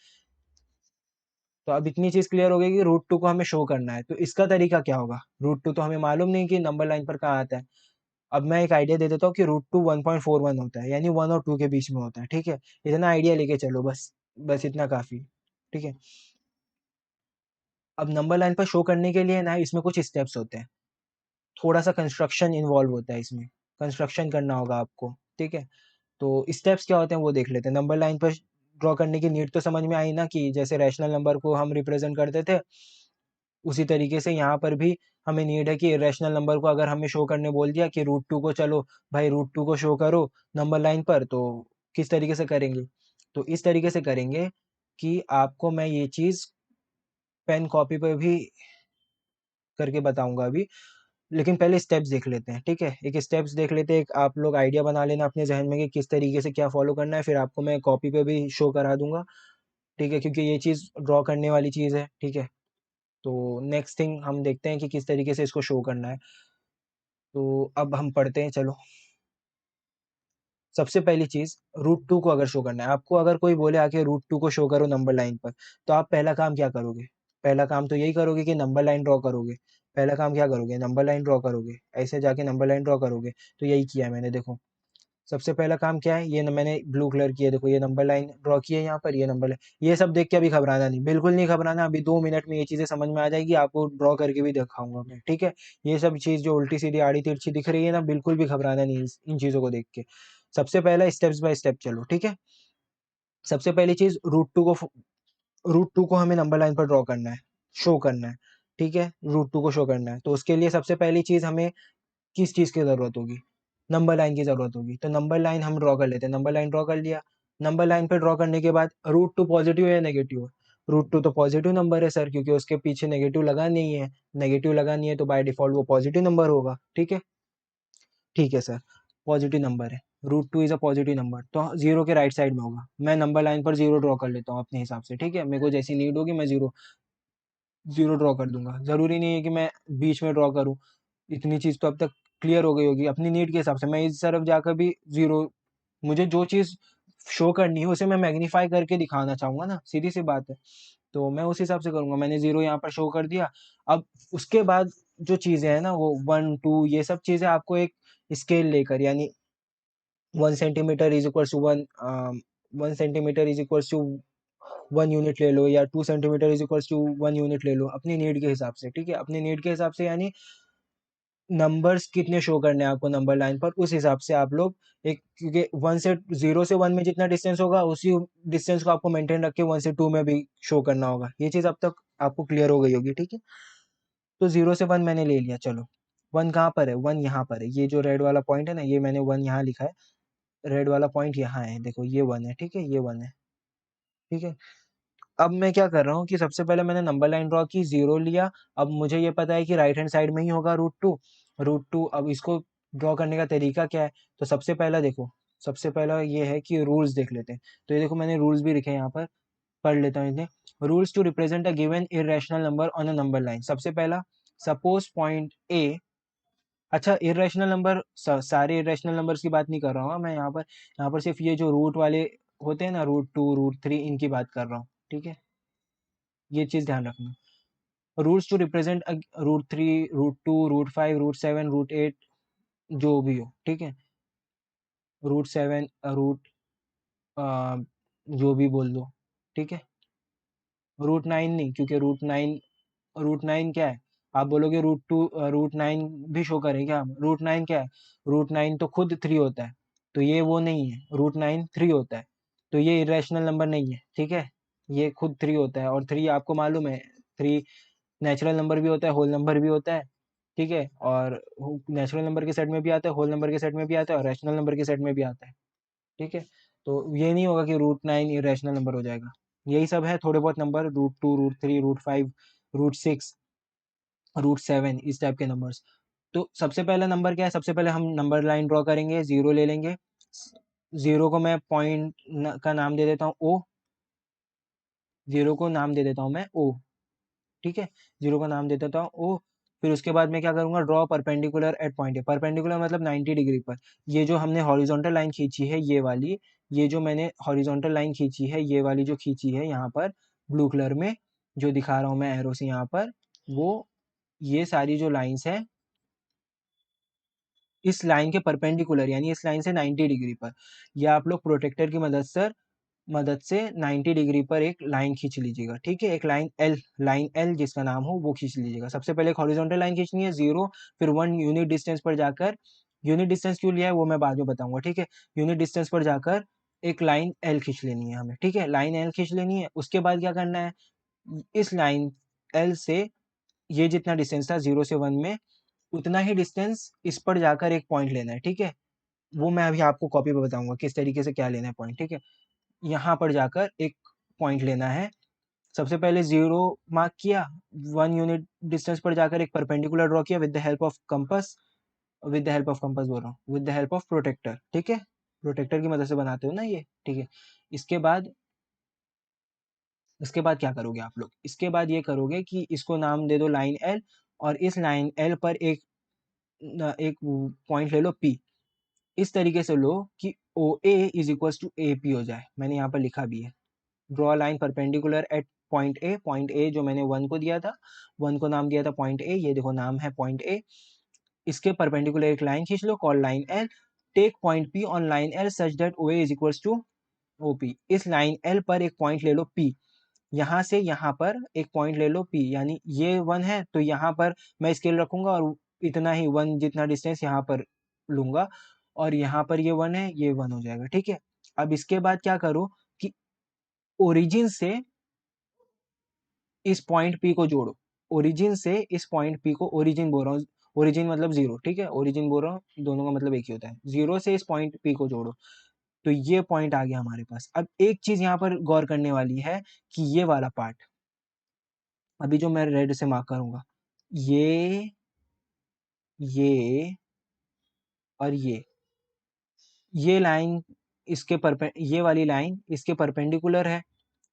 तो अब इतनी चीज क्लियर हो गई कि √2 को हमें शो करना है। तो इसका तरीका क्या होगा? √2 तो हमें मालूम नहीं कि नंबर लाइन पर कहाँ आता है। अब मैं एक आइडिया दे देता हूँ कि √2 1.41 होता है, यानी 1 और 2 के बीच में होता है, ठीक है। इतना आइडिया लेके चलो, बस बस इतना काफी, ठीक है। अब नंबर लाइन पर शो करने के लिए ना इसमें कुछ स्टेप्स होते हैं, थोड़ा सा कंस्ट्रक्शन इन्वॉल्व होता है इसमें, कंस्ट्रक्शन करना होगा आपको, ठीक है। तो स्टेप्स क्या होते हैं वो देख लेते हैं। नंबर लाइन पर ड्रॉ करने की नीड तो समझ में आई ना, कि जैसे रैशनल नंबर को हम रिप्रेजेंट करते थे, उसी तरीके से यहाँ पर भी हमें नीड है कि इरेशनल नंबर को अगर हमें शो करने बोल दिया कि √2 को, चलो भाई √2 को शो करो नंबर लाइन पर, तो किस तरीके से करेंगे? तो इस तरीके से करेंगे कि आपको मैं ये चीज़ पेन कॉपी पर भी करके बताऊंगा अभी, लेकिन पहले स्टेप्स देख लेते हैं, ठीक है। एक स्टेप्स देख लेते हैं, एक आप लोग आइडिया बना लेना अपने जहन में कि किस तरीके से क्या फॉलो करना है, फिर आपको मैं कॉपी पे भी शो करा दूंगा, ठीक है, क्योंकि ये चीज़ ड्रॉ करने वाली चीज़ है, ठीक है। तो नेक्स्ट थिंग हम देखते हैं कि किस तरीके से इसको शो करना है। तो अब हम पढ़ते हैं, चलो। सबसे पहली चीज़, √2 को अगर शो करना है आपको, अगर कोई बोले आके √2 को शो करो नंबर लाइन पर, तो आप पहला काम क्या करोगे? पहला काम तो यही करोगे कि नंबर लाइन ड्रॉ करोगे। पहला काम क्या करोगे? नंबर लाइन ड्रॉ करोगे, ऐसे जाके नंबर लाइन ड्रॉ करोगे। तो यही किया है मैंने, देखो। सबसे पहला काम क्या है, ये मैंने ब्लू कलर की है, देखो ये नंबर लाइन ड्रॉ की है यहाँ पर, ये नंबर लाइन। ये सब देख के अभी घबराना नहीं, बिल्कुल नहीं घबराना, अभी 2 मिनट में ये चीज़ें समझ में आ जाएगी, आपको ड्रॉ करके भी दिखाऊंगा मैं, ठीक है। ये सब चीज़ जो उल्टी सीधी आड़ी तिरछी दिख रही है ना, बिल्कुल भी घबराना नहीं इन चीज़ों को देख के। सबसे पहला स्टेप्स बाय स्टेप चलो, ठीक है। सबसे पहली चीज़, √2 को हमें नंबर लाइन पर ड्रॉ करना है, शो करना है, ठीक है। √2 को शो करना है, तो उसके लिए सबसे पहली चीज़ हमें किस चीज़ की ज़रूरत होगी? नंबर लाइन की ज़रूरत होगी। तो नंबर लाइन हम ड्रॉ कर लेते हैं, नंबर लाइन ड्रॉ कर लिया। नंबर लाइन पे ड्रॉ करने के बाद √2 पॉजिटिव है या नेगेटिव है? √2 तो पॉजिटिव नंबर है सर, क्योंकि उसके पीछे नेगेटिव लगा नहीं है। नेगेटिव लगा नहीं है तो बाय डिफ़ॉल्ट वो पॉजिटिव नंबर होगा, ठीक है? ठीक है सर, पॉजिटिव नंबर है। √2 इज़ अ पॉजिटिव नंबर, तो 0 के राइट साइड में होगा। मैं नंबर लाइन पर 0 ड्रॉ कर लेता हूँ अपने हिसाब से, ठीक है? मेरे को जैसी नीड होगी मैं 0 0 ड्रॉ कर दूँगा। ज़रूरी नहीं है कि मैं बीच में ड्रॉ करूँ। इतनी चीज़ तो अब तक क्लियर हो गई होगी अपनी नीड के हिसाब से। मैं इस तरफ जाकर भी 0, मुझे जो चीज़ शो करनी है उसे मैं मैग्नीफाई करके दिखाना चाहूँगा ना, सीधी-सी बात है। तो मैं उस हिसाब से करूँगा। मैंने 0 यहाँ पर शो कर दिया। अब उसके बाद जो चीज़ें हैं ना, वो 1, 2 ये सब चीज़ें आपको एक स्केल लेकर, यानी 1 centimetre is equals to 1 centimetre is equals to 1 unit ले लो, या 2 centimetre is equals to 1 unit ले लो, अपनी नीड के हिसाब से, ठीक है? अपनी नीड के हिसाब से, यानी नंबर्स कितने शो करने हैं आपको नंबर लाइन पर, उस हिसाब से आप लोग एक, क्योंकि 1 से 0 से 1 में जितना डिस्टेंस होगा, उसी डिस्टेंस को आपको मेंटेन रख के 1 से 2 में भी शो करना होगा। ये चीज़ अब तक आपको क्लियर हो गई होगी, ठीक है। तो 0 से 1 मैंने ले लिया, चलो। 1 कहाँ पर है? 1 यहाँ पर है। ये जो रेड वाला पॉइंट है ना, ये मैंने 1 यहाँ लिखा है। रेड वाला पॉइंट यहाँ है, देखो ये 1 है, ठीक है, ये 1 है, ठीक है। अब मैं क्या कर रहा हूँ कि सबसे पहले मैंने नंबर लाइन ड्रॉ की, 0 लिया। अब मुझे ये पता है कि राइट हैंड साइड में ही होगा √2। √2, अब इसको ड्रॉ करने का तरीका क्या है? तो सबसे पहला देखो, सबसे पहला ये है कि रूल्स देख लेते हैं। तो ये देखो मैंने रूल्स भी लिखे हैं यहाँ पर, पढ़ लेता हूँ इन्हें। Rules to represent a given irrational number on a number line. सबसे पहला, सपोज पॉइंट ए, अच्छा इर्रेशनल नंबर, सारे इर्रेशनल नंबर्स की बात नहीं कर रहा हूँ मैं यहाँ पर। यहाँ पर सिर्फ ये जो रूट वाले होते हैं ना, √2, √3, इनकी बात कर रहा हूँ, ठीक है। ये चीज़ ध्यान रखना। रूट्स टू रिप्रेजेंट √3, √2, √5, √7, √8, जो भी हो, ठीक है। √7, जो भी बोल दो, ठीक है। √9 नहीं, क्योंकि √9 क्या है? आप बोलोगे √9 भी शो करें क्या? √9 क्या है? √9 तो खुद 3 होता है, तो ये वो नहीं है। √9 3 होता है, तो ये इरेशनल नंबर नहीं है, ठीक है। ये खुद 3 होता है, और 3 आपको मालूम है, 3 नेचुरल नंबर भी होता है, होल नंबर भी होता है, ठीक है। और नेचुरल नंबर के सेट में भी आता है, होल नंबर के सेट में भी आता है, और रैशनल नंबर के सेट में भी आता है, ठीक है। तो ये नहीं होगा कि √9 इरेशनल नंबर हो जाएगा। यही सब है, थोड़े बहुत नंबर, √2, √3, √5, √6, √7, इस टाइप के नंबर्स। तो सबसे पहला नंबर क्या है? सबसे पहले हम नंबर लाइन ड्रॉ करेंगे, 0 ले लेंगे। 0 को मैं पॉइंट का नाम दे देता हूँ O। 0 को नाम दे देता हूँ मैं O, ठीक है। 0 का नाम दे देता हूँ O। फिर उसके बाद मैं क्या करूँगा? Draw perpendicular at point A. Perpendicular मतलब 90 डिग्री पर। ये जो हमने हॉरिजॉन्टल लाइन खींची है, ये वाली, ये जो मैंने हॉरिजॉन्टल लाइन खींची है, ये वाली जो खींची है यहाँ पर ब्लू कलर में, जो दिखा रहा हूँ मैं एरो से यहाँ पर, वो ये सारी जो लाइन्स हैं, इस लाइन के परपेंडिकुलर, यानी इस लाइन से 90 डिग्री पर, या आप लोग प्रोटेक्टर की मदद से मदद से 90 डिग्री पर एक लाइन खींच लीजिएगा, ठीक है। एक लाइन एल जिसका नाम हो वो खींच लीजिएगा। सबसे पहले एक हॉरिजॉन्टल लाइन खींचनी है 0, फिर 1 यूनिट डिस्टेंस पर जाकर, यूनिट डिस्टेंस क्यों लिया है वो मैं बाद में बताऊंगा, ठीक है। यूनिट डिस्टेंस पर जाकर एक लाइन एल खींच लेनी है हमें, ठीक है। लाइन एल खींच लेनी है, उसके बाद क्या करना है, इस लाइन एल से ये जितना डिस्टेंस था 0 से 1 में, उतना ही डिस्टेंस इस पर जाकर एक पॉइंट लेना है, ठीक है। वो मैं अभी आपको कॉपी पे बताऊंगा किस तरीके से क्या लेना है पॉइंट, ठीक है। यहाँ पर जाकर एक पॉइंट लेना है। सबसे पहले 0 मार्क किया, 1 यूनिट डिस्टेंस पर जाकर एक परपेंडिकुलर ड्रॉ किया with the help of compass, with the help of compass बोल रहा हूँ, with the help of protractor, ठीक है। प्रोटेक्टर की मदद से बनाते हो ना ये, ठीक है। इसके बाद इसके बाद क्या करोगे आप लोग, इसके बाद ये करोगे कि इसको नाम दे दो लाइन एल, और इस लाइन एल पर एक पॉइंट ले लो पी। इस तरीके से लो कि O A is equal to A P हो जाए। मैंने यहाँ पर लिखा भी है, draw line perpendicular at point A. Point A जो मैंने 1 को दिया था, 1 को नाम दिया था पॉइंट ए, ये देखो नाम है पॉइंट ए। इसके परपेंडिकुलर एक लाइन खींच लो call line L. Take point P on line L such that O A is equal to O P. इस लाइन एल पर एक पॉइंट ले लो पी, यहाँ से यहाँ पर एक पॉइंट ले लो पी, यानी ये 1 है तो यहाँ पर मैं स्केल रखूंगा और इतना ही 1 जितना डिस्टेंस यहाँ पर लूंगा, और यहाँ पर ये 1 है, ये 1 हो जाएगा, ठीक है। अब इसके बाद क्या करो कि ओरिजिन से इस पॉइंट पी को जोड़ो, ओरिजिन से इस पॉइंट पी को, ओरिजिन बोल रहा हूँ, ओरिजिन मतलब 0, ठीक है। ओरिजिन बोल रहा हूँ, दोनों का मतलब एक ही होता है। 0 से इस पॉइंट पी को जोड़ो, तो ये पॉइंट आ गया हमारे पास। अब एक चीज यहाँ पर गौर करने वाली है कि ये वाला पार्ट, अभी जो मैं रेड से मार्क करूंगा, ये और ये लाइन ये वाली लाइन इसके परपेंडिकुलर है।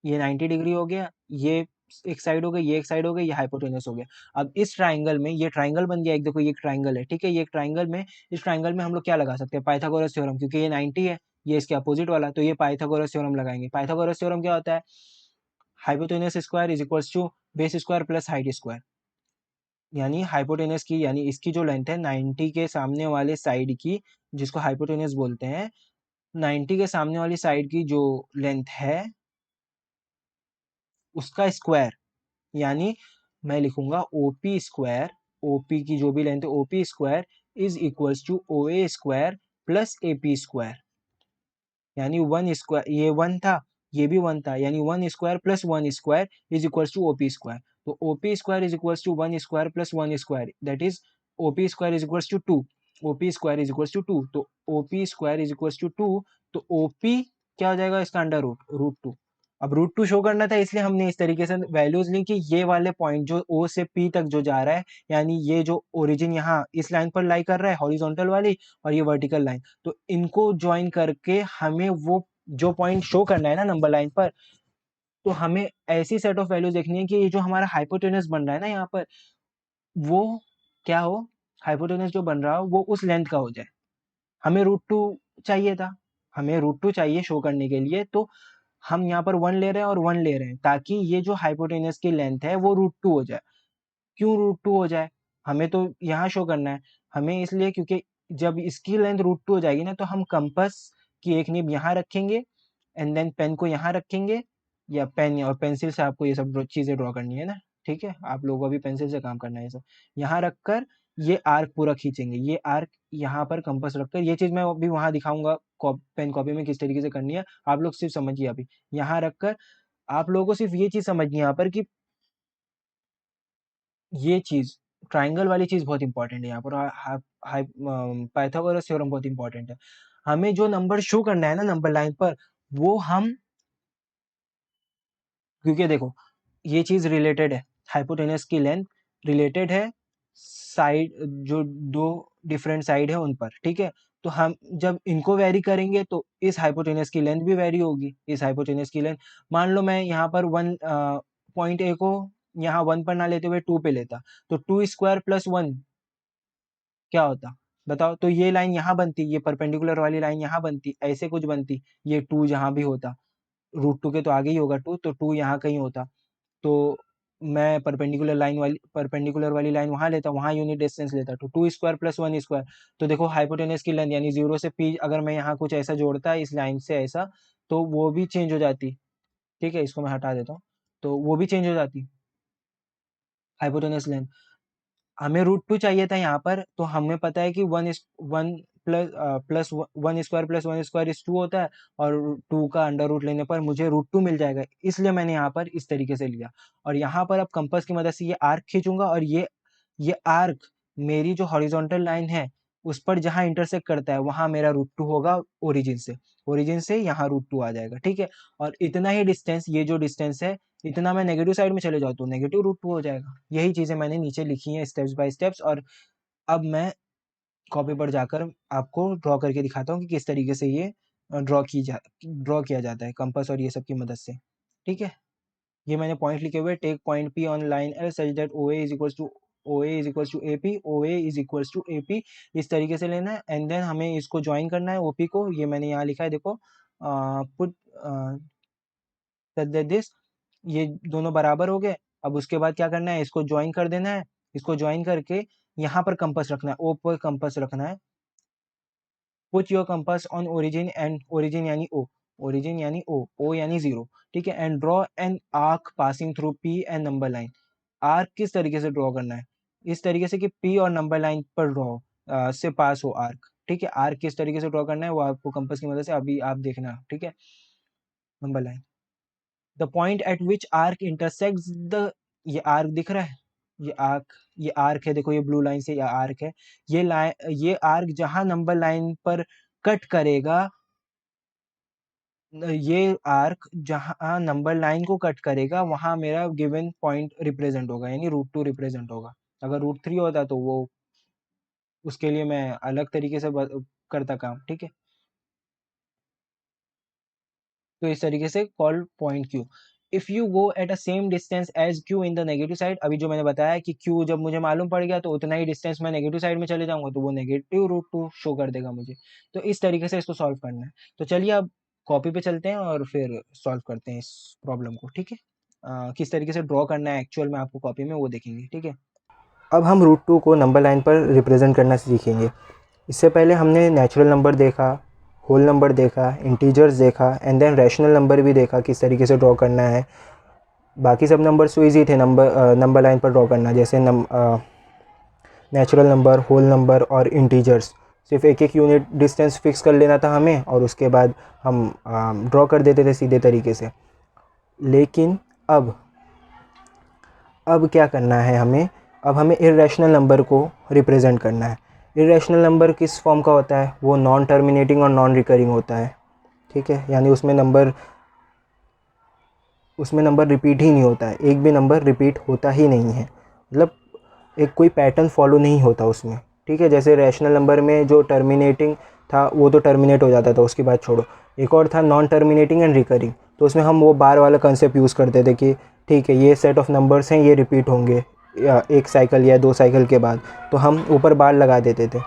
ये 90 डिग्री हो गया, ये एक साइड हो गई, ये एक साइड हो गई, ये हाइपोटेनस हो गया। अब इस ट्राइंगल में ये ट्राइंगल बन गया एक, देखो ये एक ट्राइंगल है, ठीक है। ये एक ट्राइंगल में, इस ट्राइंगल में हम लोग क्या लगा सकते हैं, पाइथागोरस थ्योरम, क्योंकि ये 90 है, ये इसके अपोजिट वाला, तो ये पाइथागोरस थ्योरम लगाएंगे। पाइथागोरस थ्योरम क्या होता है, hypotenuse square is equal to base square plus height square. यानी हाइपोटेनस की, यानी इसकी जो लेंथ है 90 के सामने वाले साइड की, जिसको हाइपोटेनस बोलते हैं, 90 के सामने वाली साइड की जो लेंथ है उसका स्क्वायर, यानी मैं लिखूंगा ओपी स्क्वायर, ओपी की जो भी लेंथ है OP square is equals to O A square plus A P square. यानी 1 स्क्वायर, ये 1 था, ये भी 1 था, यानी 1 square plus 1 square is equals to OP square. तो OP square is equals to 1 square plus 1 square, that is OP square is equals to 2। OP square is equals to 2, तो OP square is equals to 2, तो OP क्या हो जाएगा, इसका under root 2। अब root 2 show करना था, इसलिए हमने इस तरीके से वैल्यूज ली कि ये वाले पॉइंट जो ओ से पी तक जो जा रहा है, यानी ये जो ओरिजिन यहाँ इस लाइन पर लाई कर रहा है हॉरिजॉन्टल वाली, और ये वर्टिकल लाइन, तो इनको ज्वाइन करके हमें वो जो पॉइंट शो करना है ना नंबर लाइन पर, तो हमें ऐसी सेट ऑफ वैल्यूज देखनी है कि ये जो हमारा हाइपोटेनस बन रहा है ना यहाँ पर, वो क्या हो, हाइपोटेनस जो बन रहा हो वो उस लेंथ का हो जाए। हमें रूट 2 चाहिए था, हमें रूट 2 चाहिए शो करने के लिए, तो हम यहाँ पर 1 ले रहे हैं और 1 ले रहे हैं, ताकि ये जो हाइपोटेनस की लेंथ है वो रूट 2 हो जाए। क्यों रूट 2 हो जाए, हमें तो यहाँ शो करना है, हमें इसलिए क्योंकि जब इसकी लेंथ रूट 2 हो जाएगी ना, तो हम कंपास की एक निब यहाँ रखेंगे, एंड देन पेन को यहाँ रखेंगे, या पेन और पेंसिल से आपको ये सब चीजें ड्रॉ करनी है ना, ठीक है। आप लोगों को अभी पेंसिल से काम करना है, ये सब यहाँ रखकर ये आर्क पूरा खींचेंगे, ये आर्क यहाँ पर कंपास रखकर, ये चीज मैं अभी वहां दिखाऊंगा पेन कॉपी में किस तरीके से करनी है, आप लोग सिर्फ समझिए। अभी यहाँ रखकर आप लोगों को सिर्फ ये चीज समझनी है यहाँ पर कि ये चीज, ट्राइंगल वाली चीज बहुत इंपॉर्टेंट है यहाँ पर, पाइथागोरस थ्योरम बहुत इंपॉर्टेंट है। हमें जो नंबर शो करना है ना नंबर लाइन पर, वो हम, क्योंकि देखो ये चीज रिलेटेड है, हाइपोटेनस की लेंथ रिलेटेड है साइड, जो दो डिफरेंट साइड है उन पर, ठीक है। तो हम जब इनको वेरी करेंगे तो इस हाइपोटेनस की लेंथ भी वेरी होगी, इस हाइपोटेनस की लेंथ, मान लो मैं यहाँ पर पॉइंट ए को यहाँ 1 पर ना लेते हुए 2 पे लेता, तो 2 स्क्वायर प्लस 1 क्या होता, बताओ। तो ये लाइन यहाँ बनती, ये परपेंडिकुलर वाली लाइन यहाँ बनती, ऐसे कुछ बनती, ये 2 जहाँ भी होता, रूट 2 के तो आगे ही होगा 2, तो 2 यहाँ कहीं होता, तो मैं परपेंडिकुलर वाली लाइन वहां लेता, वहां यूनिट डिस्टेंस लेता, तो 2 स्क्वायर प्लस 1 स्क्वायर। तो देखो हाइपोटेनस की लेंथ यानी 0 से पी, अगर मैं यहाँ कुछ ऐसा जोड़ता इस लाइन से ऐसा, तो वो भी चेंज हो जाती। ठीक है, इसको मैं हटा देता हूँ, तो वो भी चेंज हो जाती हाइपोटेनस लेंथ। हमें √2 चाहिए था यहाँ पर, तो हमें पता है कि 1 प्लस 1 स्क्वायर होता है, और 2 का अंडर रूट लेने पर मुझे √2 मिल जाएगा, इसलिए मैंने यहाँ पर इस तरीके से लिया। और यहाँ पर अब कंपास की मदद से ये आर्क खींचूंगा, और ये आर्क मेरी जो हॉरिजॉन्टल लाइन है उस पर जहाँ इंटरसेक्ट करता है वहाँ मेरा √2 होगा ओरिजिन से यहाँ √2 आ जाएगा। ठीक है, और इतना ही डिस्टेंस, ये जो डिस्टेंस है इतना मैं नेगेटिव साइड में चले जाऊँ तो नेगेटिव √2 हो जाएगा। यही चीज़ें मैंने नीचे लिखी हैं स्टेप्स बाय स्टेप्स, और अब मैं कॉपी पर जाकर आपको ड्रॉ करके दिखाता हूँ कि किस तरीके से ये ड्रॉ किया जाता है कंपास और ये सब की मदद से। ठीक है, ये मैंने पॉइंट लिखे हुए, take point P on line L such that O A is equals to A P, O A is equals to A P, इस तरीके से लेना है। एंड देन हमें इसको ज्वाइन करना है ओपी को, ये मैंने यहाँ लिखा है देखो, पुट दिस, ये दोनों बराबर हो गए। अब उसके बाद क्या करना है, इसको ज्वाइन कर देना है। इसको ज्वाइन करके यहाँ पर कंपास रखना है, ओ पर कंपास रखना है। Put your compass on origin, and origin यानी ओ यानी 0। ठीक है, and draw an arc passing through P and number line. Arc किस तरीके से ड्रॉ करना है, इस तरीके से कि पी और नंबर लाइन पर ड्रॉ से पास हो आर्क। ठीक है, आर्क किस तरीके से ड्रॉ करना है वो आपको कंपास की मदद से अभी आप देखना। ठीक है, number line, the point eight which arc intersects the, ये आर्क दिख रहा है, ये आर्क है, देखो ये ब्लू लाइन से ये आर्क है। ये आर्क जहां नंबर लाइन पर कट करेगा, ये आर्क जहां नंबर लाइन को कट करेगा वहां मेरा गिवन पॉइंट रिप्रेजेंट होगा, यानी √2 रिप्रेजेंट होगा। अगर √3 होता तो वो उसके लिए मैं अलग तरीके से करता काम। ठीक है, तो इस तरीके से call point Q. If you go at a same distance as Q in the negative side, अभी जो मैंने बताया कि क्यू जब मुझे मालूम पड़ गया तो उतना ही डिस्टेंस मैं नेगेटिव साइड में चले जाऊंगा तो वो नेगेटिव √2 शो कर देगा मुझे। तो इस तरीके से इसको सॉल्व करना है। तो चलिए अब कॉपी पे चलते हैं और फिर सॉल्व करते हैं इस प्रॉब्लम को। ठीक है, किस तरीके से ड्रॉ करना है एक्चुअल में आपको कॉपी में वो देखेंगे। ठीक है, अब हम √2 को नंबर लाइन पर रिप्रेजेंट करना सीखेंगे। इससे पहले हमने नेचुरल नंबर देखा, होल नंबर देखा, इंटीजर्स देखा, एंड देन रैशनल नंबर भी देखा किस तरीके से ड्रॉ करना है। बाकी सब नंबर्स तो ईजी थे नंबर लाइन पर ड्रॉ करना, जैसे नेचुरल नंबर, होल नंबर और इंटीजर्स। सिर्फ एक एक यूनिट डिस्टेंस फिक्स कर लेना था हमें और उसके बाद हम ड्रॉ कर देते थे सीधे तरीके से। लेकिन अब क्या करना है हमें, अब हमें इर्रेशनल नंबर को रिप्रेजेंट करना है। इर्रेशनल नंबर किस फॉर्म का होता है, वो नॉन टर्मिनेटिंग और नॉन रिकरिंग होता है। ठीक है, यानी उसमें नंबर रिपीट ही नहीं होता है, एक भी नंबर रिपीट होता ही नहीं है, मतलब एक कोई पैटर्न फॉलो नहीं होता उसमें। ठीक है, जैसे रैशनल नंबर में जो टर्मिनेटिंग था वो तो टर्मिनेट हो जाता था, उसकी बात छोड़ो। एक और था नॉन टर्मिनेटिंग एंड रिकरिंग, तो उसमें हम वो बार वाला कंसेप्ट यूज़ करते थे कि ठीक है ये सेट ऑफ नंबर्स हैं, ये रिपीट होंगे या एक साइकिल या 2 साइकिल के बाद, तो हम ऊपर बार लगा देते थे।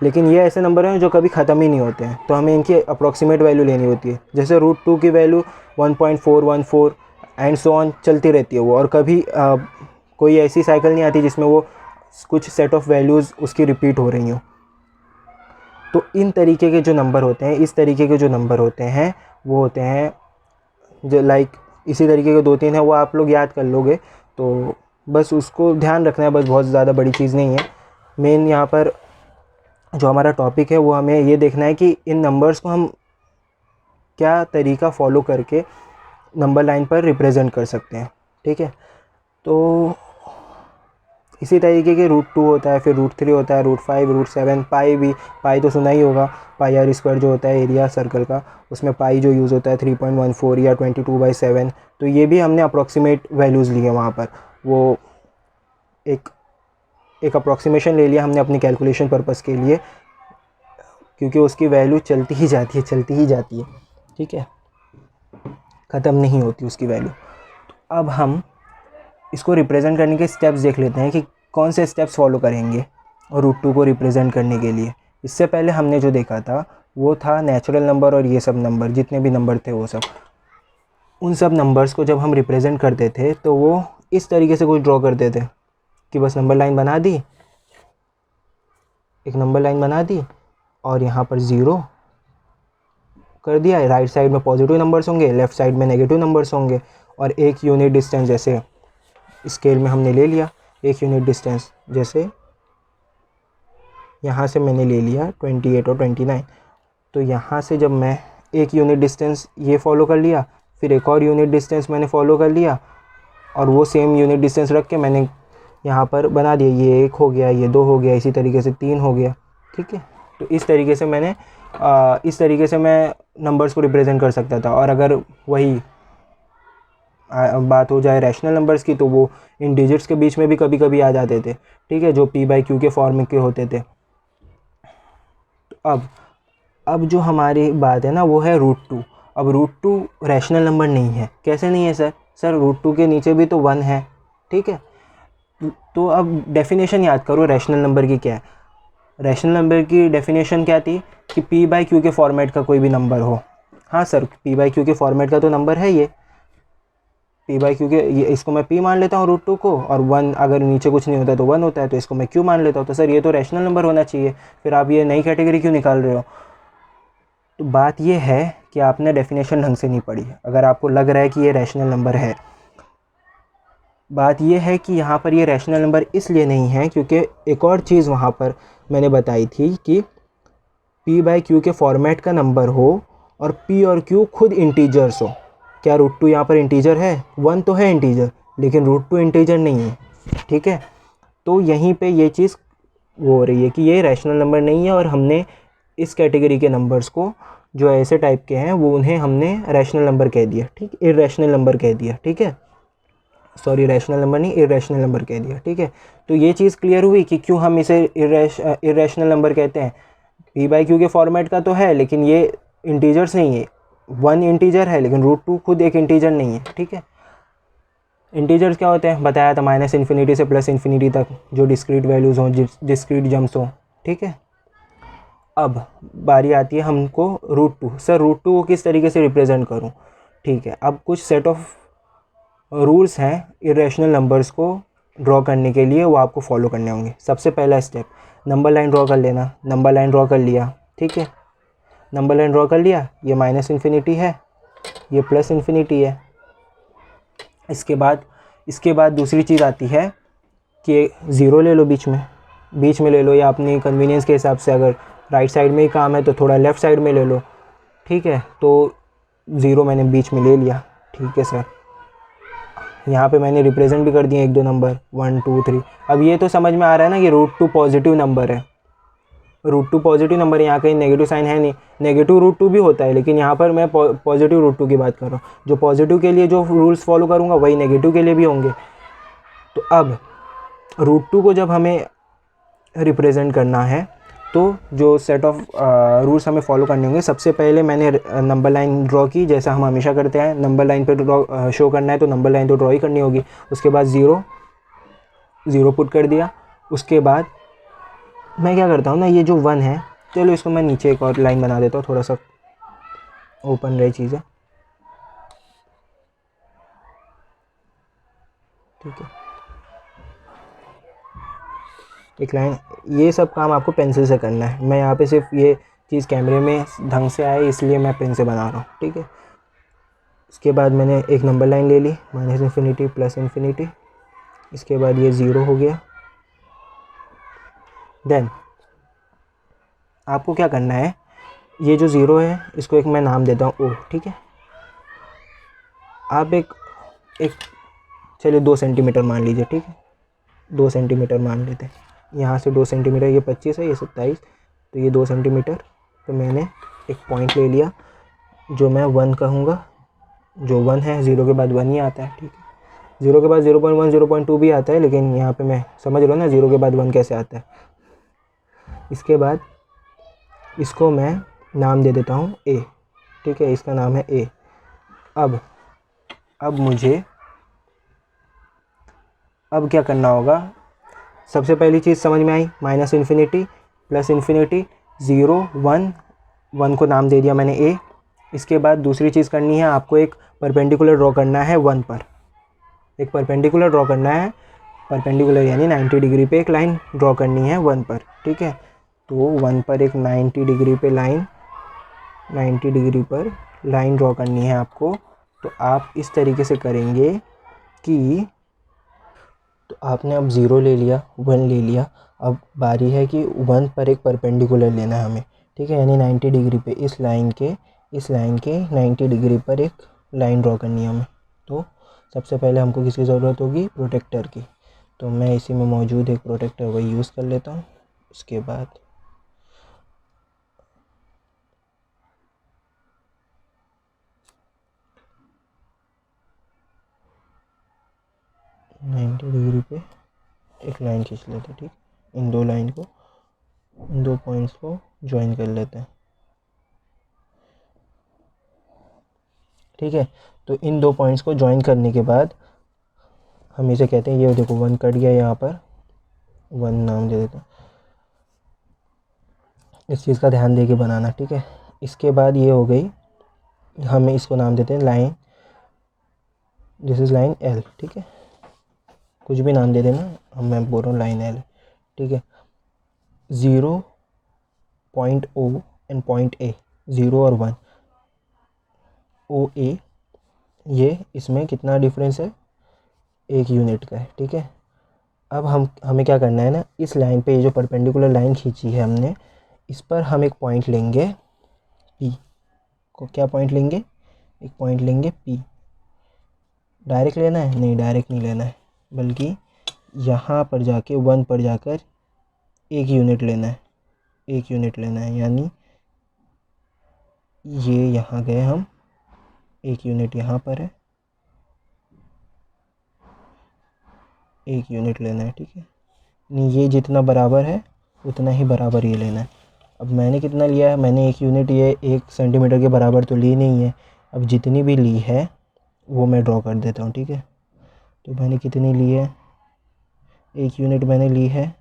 लेकिन ये ऐसे नंबर हैं जो कभी ख़त्म ही नहीं होते हैं, तो हमें इनकी अप्रॉक्सीमेट वैल्यू लेनी होती है। जैसे √2 की वैल्यू 1.414 एंड सो ऑन चलती रहती है वो, और कभी कोई ऐसी साइकिल नहीं आती जिसमें वो कुछ सेट ऑफ वैल्यूज़ उसकी रिपीट हो रही हों। तो इन तरीके के जो नंबर होते हैं, इस तरीके के जो नंबर होते हैं वो होते हैं जो लाइक इसी तरीके के 2-3 हैं, वो आप लोग याद कर लोगे, तो बस उसको ध्यान रखना है, बस बहुत ज़्यादा बड़ी चीज़ नहीं है। मेन यहाँ पर जो हमारा टॉपिक है वो हमें ये देखना है कि इन नंबर्स को हम क्या तरीका फॉलो करके नंबर लाइन पर रिप्रेजेंट कर सकते हैं। ठीक है, तो इसी तरीके के √2 होता है, फिर √3 होता है, √5, √7, पाई भी, पाई तो सुना ही होगा, पाई आर स्क्वायर जो होता है एरिया सर्कल का, उसमें पाई जो यूज़ होता है 3.14 या 22/7। तो ये भी हमने अप्रॉक्सीमेट वैल्यूज़ लिए वहाँ पर, वो एक अप्रॉक्सीमेशन ले लिया हमने अपनी कैलकुलेशन पर्पज़ के लिए, क्योंकि उसकी वैल्यू चलती ही जाती है। ठीक है, ख़त्म नहीं होती उसकी वैल्यू। तो अब हम इसको रिप्रेजेंट करने के स्टेप्स देख लेते हैं कि कौन से स्टेप्स फॉलो करेंगे और √2 को रिप्रेजेंट करने के लिए। इससे पहले हमने जो देखा था वो था नेचुरल नंबर और ये सब नंबर, जितने भी नंबर थे वो सब, उन सब नंबर्स को जब हम रिप्रेजेंट करते थे तो वो इस तरीके से कुछ ड्रॉ करते थे कि बस नंबर लाइन बना दी, एक नंबर लाइन बना दी और यहाँ पर 0 कर दिया है, राइट साइड में पॉजिटिव नंबर्स होंगे, लेफ़्ट साइड में नेगेटिव नंबर्स होंगे, और एक यूनिट डिस्टेंस जैसे स्केल में हमने ले लिया, एक यूनिट डिस्टेंस जैसे यहाँ से मैंने ले लिया 28 और 29। तो यहाँ से जब मैं एक यूनिट डिस्टेंस ये फॉलो कर लिया, फिर एक और यूनिट डिस्टेंस मैंने फॉलो कर लिया, और वो सेम यूनिट डिस्टेंस रख के मैंने यहाँ पर बना दिया, ये 1 हो गया, ये 2 हो गया, इसी तरीके से 3 हो गया, ठीक है। तो इस तरीके से मैंने इस तरीके से मैं नंबर्स को रिप्रेजेंट कर सकता था। और अगर वही बात हो जाए रैशनल नंबर्स की, तो वो इन डिजिट्स के बीच में भी कभी कभी आ जाते थे, ठीक है, जो p/q के फॉर्म के होते थे। तो अब जो हमारी बात है ना, वो है √2। अब √2 रैशनल नंबर नहीं है। कैसे नहीं है सर? √2 के नीचे भी तो 1 है, ठीक है। तो अब डेफिनेशन याद करो रैशनल नंबर की क्या है। रैशनल नंबर की डेफिनेशन क्या थी कि p/q के फॉर्मेट का कोई भी नंबर हो। हाँ सर, p/q के फॉर्मेट का तो नंबर है ये, p/q के, ये इसको मैं p मान लेता हूँ √2 को, और 1 अगर नीचे कुछ नहीं होता तो 1 होता है, तो इसको मैं q मान लेता हूँ। तो सर ये तो रैशनल नंबर होना चाहिए, फिर आप ये नई कैटेगरी क्यों निकाल रहे हो? तो बात ये है कि आपने डेफिनेशन ढंग से नहीं पढ़ी, अगर आपको लग रहा है कि ये रैशनल नंबर है। बात ये है कि यहाँ पर ये रैशनल नंबर इसलिए नहीं है क्योंकि एक और चीज़ वहाँ पर मैंने बताई थी कि p/q के फॉर्मेट का नंबर हो और p और q खुद इंटीजर्स हो। क्या √2 यहाँ पर इंटीजर है? 1 तो है इंटीजर, लेकिन √2 इंटीजर नहीं है, ठीक है। तो यहीं पे ये चीज़ वो हो रही है कि ये रैशनल नंबर नहीं है, और हमने इस कैटेगरी के नंबर्स को जो ऐसे टाइप के हैं वो उन्हें हमने रैशनल नंबर कह दिया, ठीक, इरैशनल नंबर कह दिया, ठीक है। सॉरी, रैशनल नंबर नहीं, इरैशनल नंबर कह दिया, ठीक है। तो ये चीज़ क्लियर हुई कि क्यों हम इसे इरैशनल नंबर कहते हैं। p/q के फॉर्मेट का तो है, लेकिन ये इंटीजर्स नहीं है। 1 इंटीजर है, लेकिन √2 खुद एक इंटीजर नहीं है, ठीक है। इंटीजर्स क्या होते हैं बताया था, -∞ से +∞ तक जो डिस्क्रीट वैल्यूज़ हों, डिस्क्रीट जम्स हों, ठीक है। अब बारी आती है हमको √2। सर √2 को किस तरीके से रिप्रेजेंट करूं? ठीक है, अब कुछ सेट ऑफ रूल्स हैं इरेशनल नंबर्स को ड्रॉ करने के लिए, वो आपको फॉलो करने होंगे। सबसे पहला स्टेप, नंबर लाइन ड्रॉ कर लेना। नंबर लाइन ड्रॉ कर लिया, ठीक है, नंबर लाइन ड्रॉ कर लिया। ये -∞ है, ये +∞ है। इसके बाद दूसरी चीज़ आती है कि 0 ले लो बीच में ले लो, या अपनी कन्वीनियंस के हिसाब से अगर राइट साइड में ही काम है तो थोड़ा लेफ़्ट साइड में ले लो, ठीक है। तो 0 मैंने बीच में ले लिया, ठीक है सर। यहाँ पे मैंने रिप्रेजेंट भी कर दिए 1-2 नंबर, 1 2 3। अब ये तो समझ में आ रहा है ना कि √2 पॉजिटिव नंबर है, √2 पॉजिटिव नंबर है, यहाँ कहीं नेगेटिव साइन है नहीं। नेगेटिव √2 भी होता है, लेकिन यहाँ पर मैं पॉजिटिव √2 की बात कर रहा हूँ। जो पॉजिटिव के लिए जो रूल्स फॉलो करूँगा वही नेगेटिव के लिए भी होंगे। तो अब √2 को जब हमें रिप्रेजेंट करना है तो जो सेट ऑफ रूल्स हमें फॉलो करने होंगे। सबसे पहले मैंने नंबर लाइन ड्रॉ की, जैसा हम हमेशा करते हैं। नंबर लाइन पे ड्रॉ शो करना है तो नंबर लाइन तो ड्रॉ ही करनी होगी। उसके बाद 0 पुट कर दिया। उसके बाद मैं क्या करता हूँ ना, ये जो 1 है, चलो इसको मैं नीचे एक और लाइन बना देता हूँ, थोड़ा सा ओपन रहे चीज़ें, ठीक है। एक लाइन, ये सब काम आपको पेंसिल से करना है। मैं यहाँ पे सिर्फ ये चीज़ कैमरे में ढंग से आए इसलिए मैं पेन से बना रहा हूँ, ठीक है। इसके बाद मैंने एक नंबर लाइन ले ली, -∞ +∞। इसके बाद ये 0 हो गया। देन आपको क्या करना है, ये जो 0 है इसको एक मैं नाम देता हूँ O, ठीक है। आप एक चलिए 2 सेंटीमीटर मान लीजिए, ठीक है, 2 सेंटीमीटर मान लेते हैं। यहाँ से 2 सेंटीमीटर, ये 25 है, ये 27, तो ये 2 सेंटीमीटर। तो मैंने एक पॉइंट ले लिया जो मैं 1 कहूँगा, जो 1 है। 0 के बाद 1 ही आता है, ठीक है। 0 के बाद 0.1 0.2 भी आता है, लेकिन यहाँ पे मैं समझ रहा हूँ ना 0 के बाद 1 कैसे आता है। इसके बाद इसको मैं नाम दे देता हूँ A, ठीक है, इसका नाम है A। अब मुझे अब क्या करना होगा, सबसे पहली चीज़ समझ में आई, -∞ +∞, 0 1 1 को नाम दे दिया मैंने A। इसके बाद दूसरी चीज़ करनी है, आपको एक परपेंडिकुलर ड्रॉ करना है 1 पर। एक परपेंडिकुलर ड्रॉ करना है, परपेंडिकुलर यानी 90 डिग्री पे एक लाइन ड्रॉ करनी है 1 पर, ठीक है। तो 1 पर एक 90 डिग्री पे लाइन 90 डिग्री पर लाइन ड्रॉ करनी है आपको। तो आप इस तरीके से करेंगे कि तो आपने अब 0 ले लिया, 1 ले लिया, अब बारी है कि 1 पर एक परपेंडिकुलर लेना है हमें, ठीक है। यानी 90 डिग्री पे इस लाइन के 90 डिग्री पर एक लाइन ड्रॉ करनी है हमें। तो सबसे पहले हमको किसकी ज़रूरत होगी? प्रोटेक्टर की। तो मैं इसी में मौजूद एक प्रोटेक्टर वही यूज़ कर लेता हूँ। उसके बाद नाइन्टी डिग्री पे एक लाइन खींच लेते हैं, ठीक। इन दो पॉइंट्स को ज्वाइन कर लेते हैं, ठीक है। तो इन दो पॉइंट्स को ज्वाइन करने के बाद हम इसे कहते हैं, ये देखो 1 कट गया, यहाँ पर 1 नाम दे देते हैं। इस चीज़ का ध्यान दे के बनाना, ठीक है। इसके बाद ये हो गई, हमें इसको नाम देते हैं line, this is line L, ठीक है। कुछ भी नाम दे देना, मैं बोल रहा हूँ लाइन एल, ठीक है। 0 point O and point A, 0 और 1, ओ ए, ये इसमें कितना डिफरेंस है? 1 यूनिट का है, ठीक है। अब हमें क्या करना है ना, इस लाइन पे ये जो परपेंडिकुलर लाइन खींची है हमने, इस पर हम एक पॉइंट लेंगे पी को। क्या पॉइंट लेंगे? एक पॉइंट लेंगे पी। डायरेक्ट लेना है? नहीं, डायरेक्ट नहीं लेना है, बल्कि यहाँ पर जाके 1 पर जाकर 1 यूनिट लेना है, 1 यूनिट लेना है। यानी ये यहाँ गए हम, 1 यूनिट यहाँ पर है, 1 यूनिट लेना है, ठीक है। नहीं, ये जितना बराबर है उतना ही बराबर ये लेना है। अब मैंने कितना लिया है? मैंने 1 यूनिट, ये 1 सेंटीमीटर के बराबर तो ली नहीं है। अब जितनी भी ली है वो मैं ड्रॉ कर देता हूँ, ठीक है। तो मैंने कितनी ली है? 1 यूनिट मैंने ली है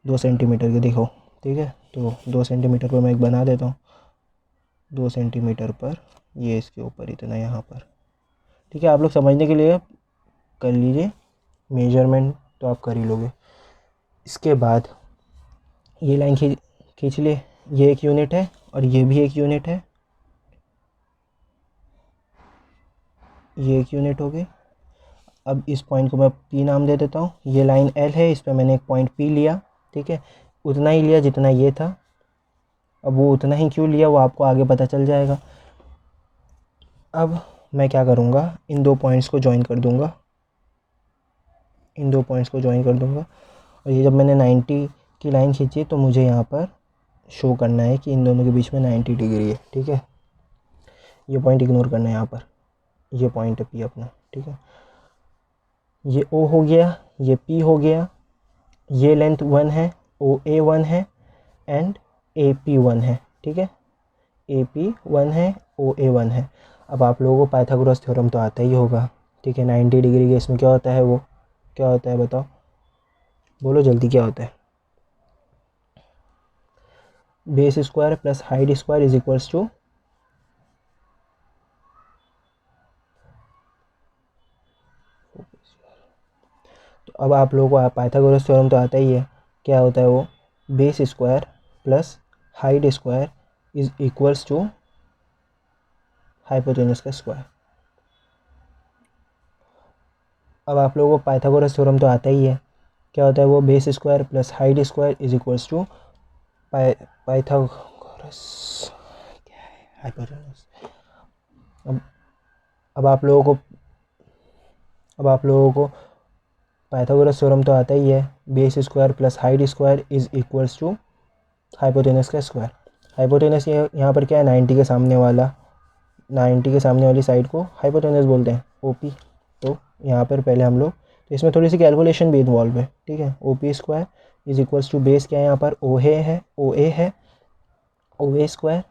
2 सेंटीमीटर की, देखो, ठीक है। तो 2 सेंटीमीटर पर मैं एक बना देता हूँ, 2 सेंटीमीटर पर ये इसके ऊपर इतना यहाँ पर, ठीक है। आप लोग समझने के लिए कर लीजिए, मेजरमेंट तो आप कर ही लोगे। इसके बाद ये लाइन खींच लिए, ये 1 यूनिट है और ये भी 1 यूनिट है, ये 1 यूनिट हो गई। अब इस पॉइंट को मैं पी नाम दे देता हूँ। ये लाइन एल है, इस पर मैंने एक पॉइंट पी लिया, ठीक है। उतना ही लिया जितना ये था। अब वो उतना ही क्यों लिया वो आपको आगे पता चल जाएगा। अब मैं क्या करूँगा, इन दो पॉइंट्स को ज्वाइन कर दूँगा, इन दो पॉइंट्स को ज्वाइन कर दूँगा। और ये जब मैंने 90 की लाइन खींची तो मुझे यहाँ पर शो करना है कि इन दोनों के बीच में 90 डिग्री है, ठीक है। ये पॉइंट इग्नोर करना है यहाँ पर, ये पॉइंट है पी अपना, ठीक है। ये ओ हो गया, ये पी हो गया, ये लेंथ 1 है, ओ ए 1 है एंड ए पी 1 है, ठीक है। ए पी 1 है, ओ ए 1 है। अब आप लोगों को पाइथागोरस थ्योरम तो आता ही होगा, ठीक है। 90 डिग्री के इसमें क्या होता है, वो क्या होता है बताओ, बोलो जल्दी, क्या होता है? Base square plus height square is equals to, तो अब आप लोगों को पाइथागोरस थ्योरम तो आता ही है। क्या होता है वो? Base square plus height square is equals to hypotenuse का स्क्वायर। अब आप लोगों को पाइथागोरस थ्योरम तो आता ही है। क्या होता है वो? Base square plus height square is equals to Pythagoras hypotenuse. अब अब आप लोगों को अब आप लोगों को पाइथागोरस थ्योरम तो आता ही है। Base square plus height square is equals to hypotenuse का स्क्वायर। हाइपोटेनस ये यहाँ पर क्या है? 90 के सामने वाला, 90 के सामने वाली साइड को हाइपोटेनस बोलते हैं, ओपी। तो यहाँ पर पहले हम लोग, तो इसमें थोड़ी सी कैलकुलेशन भी इन्वॉल्व है, ठीक है। O P square is equals to base क्या है यहाँ पर? ओ है, ओ ए है, ओ ए स्क्वायर,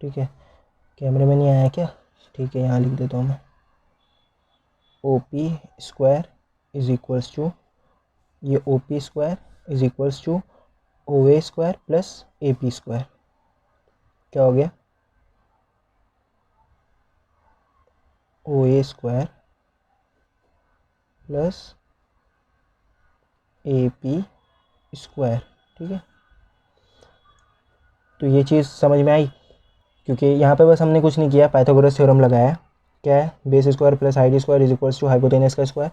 ठीक है। कैमरे में नहीं आया क्या? ठीक है, यहाँ लिख देता हूँ मैं। O P square is equals to, ये O P square is equals to O A square plus A P square. क्या हो गया? O A square plus A P square, ठीक है। तो ये चीज़ समझ में आई। क्योंकि यहाँ पे बस हमने कुछ नहीं किया, पाइथागोरस थ्योरम लगाया। क्या है, base square plus height square is equals to hypotenuse का स्क्वायर।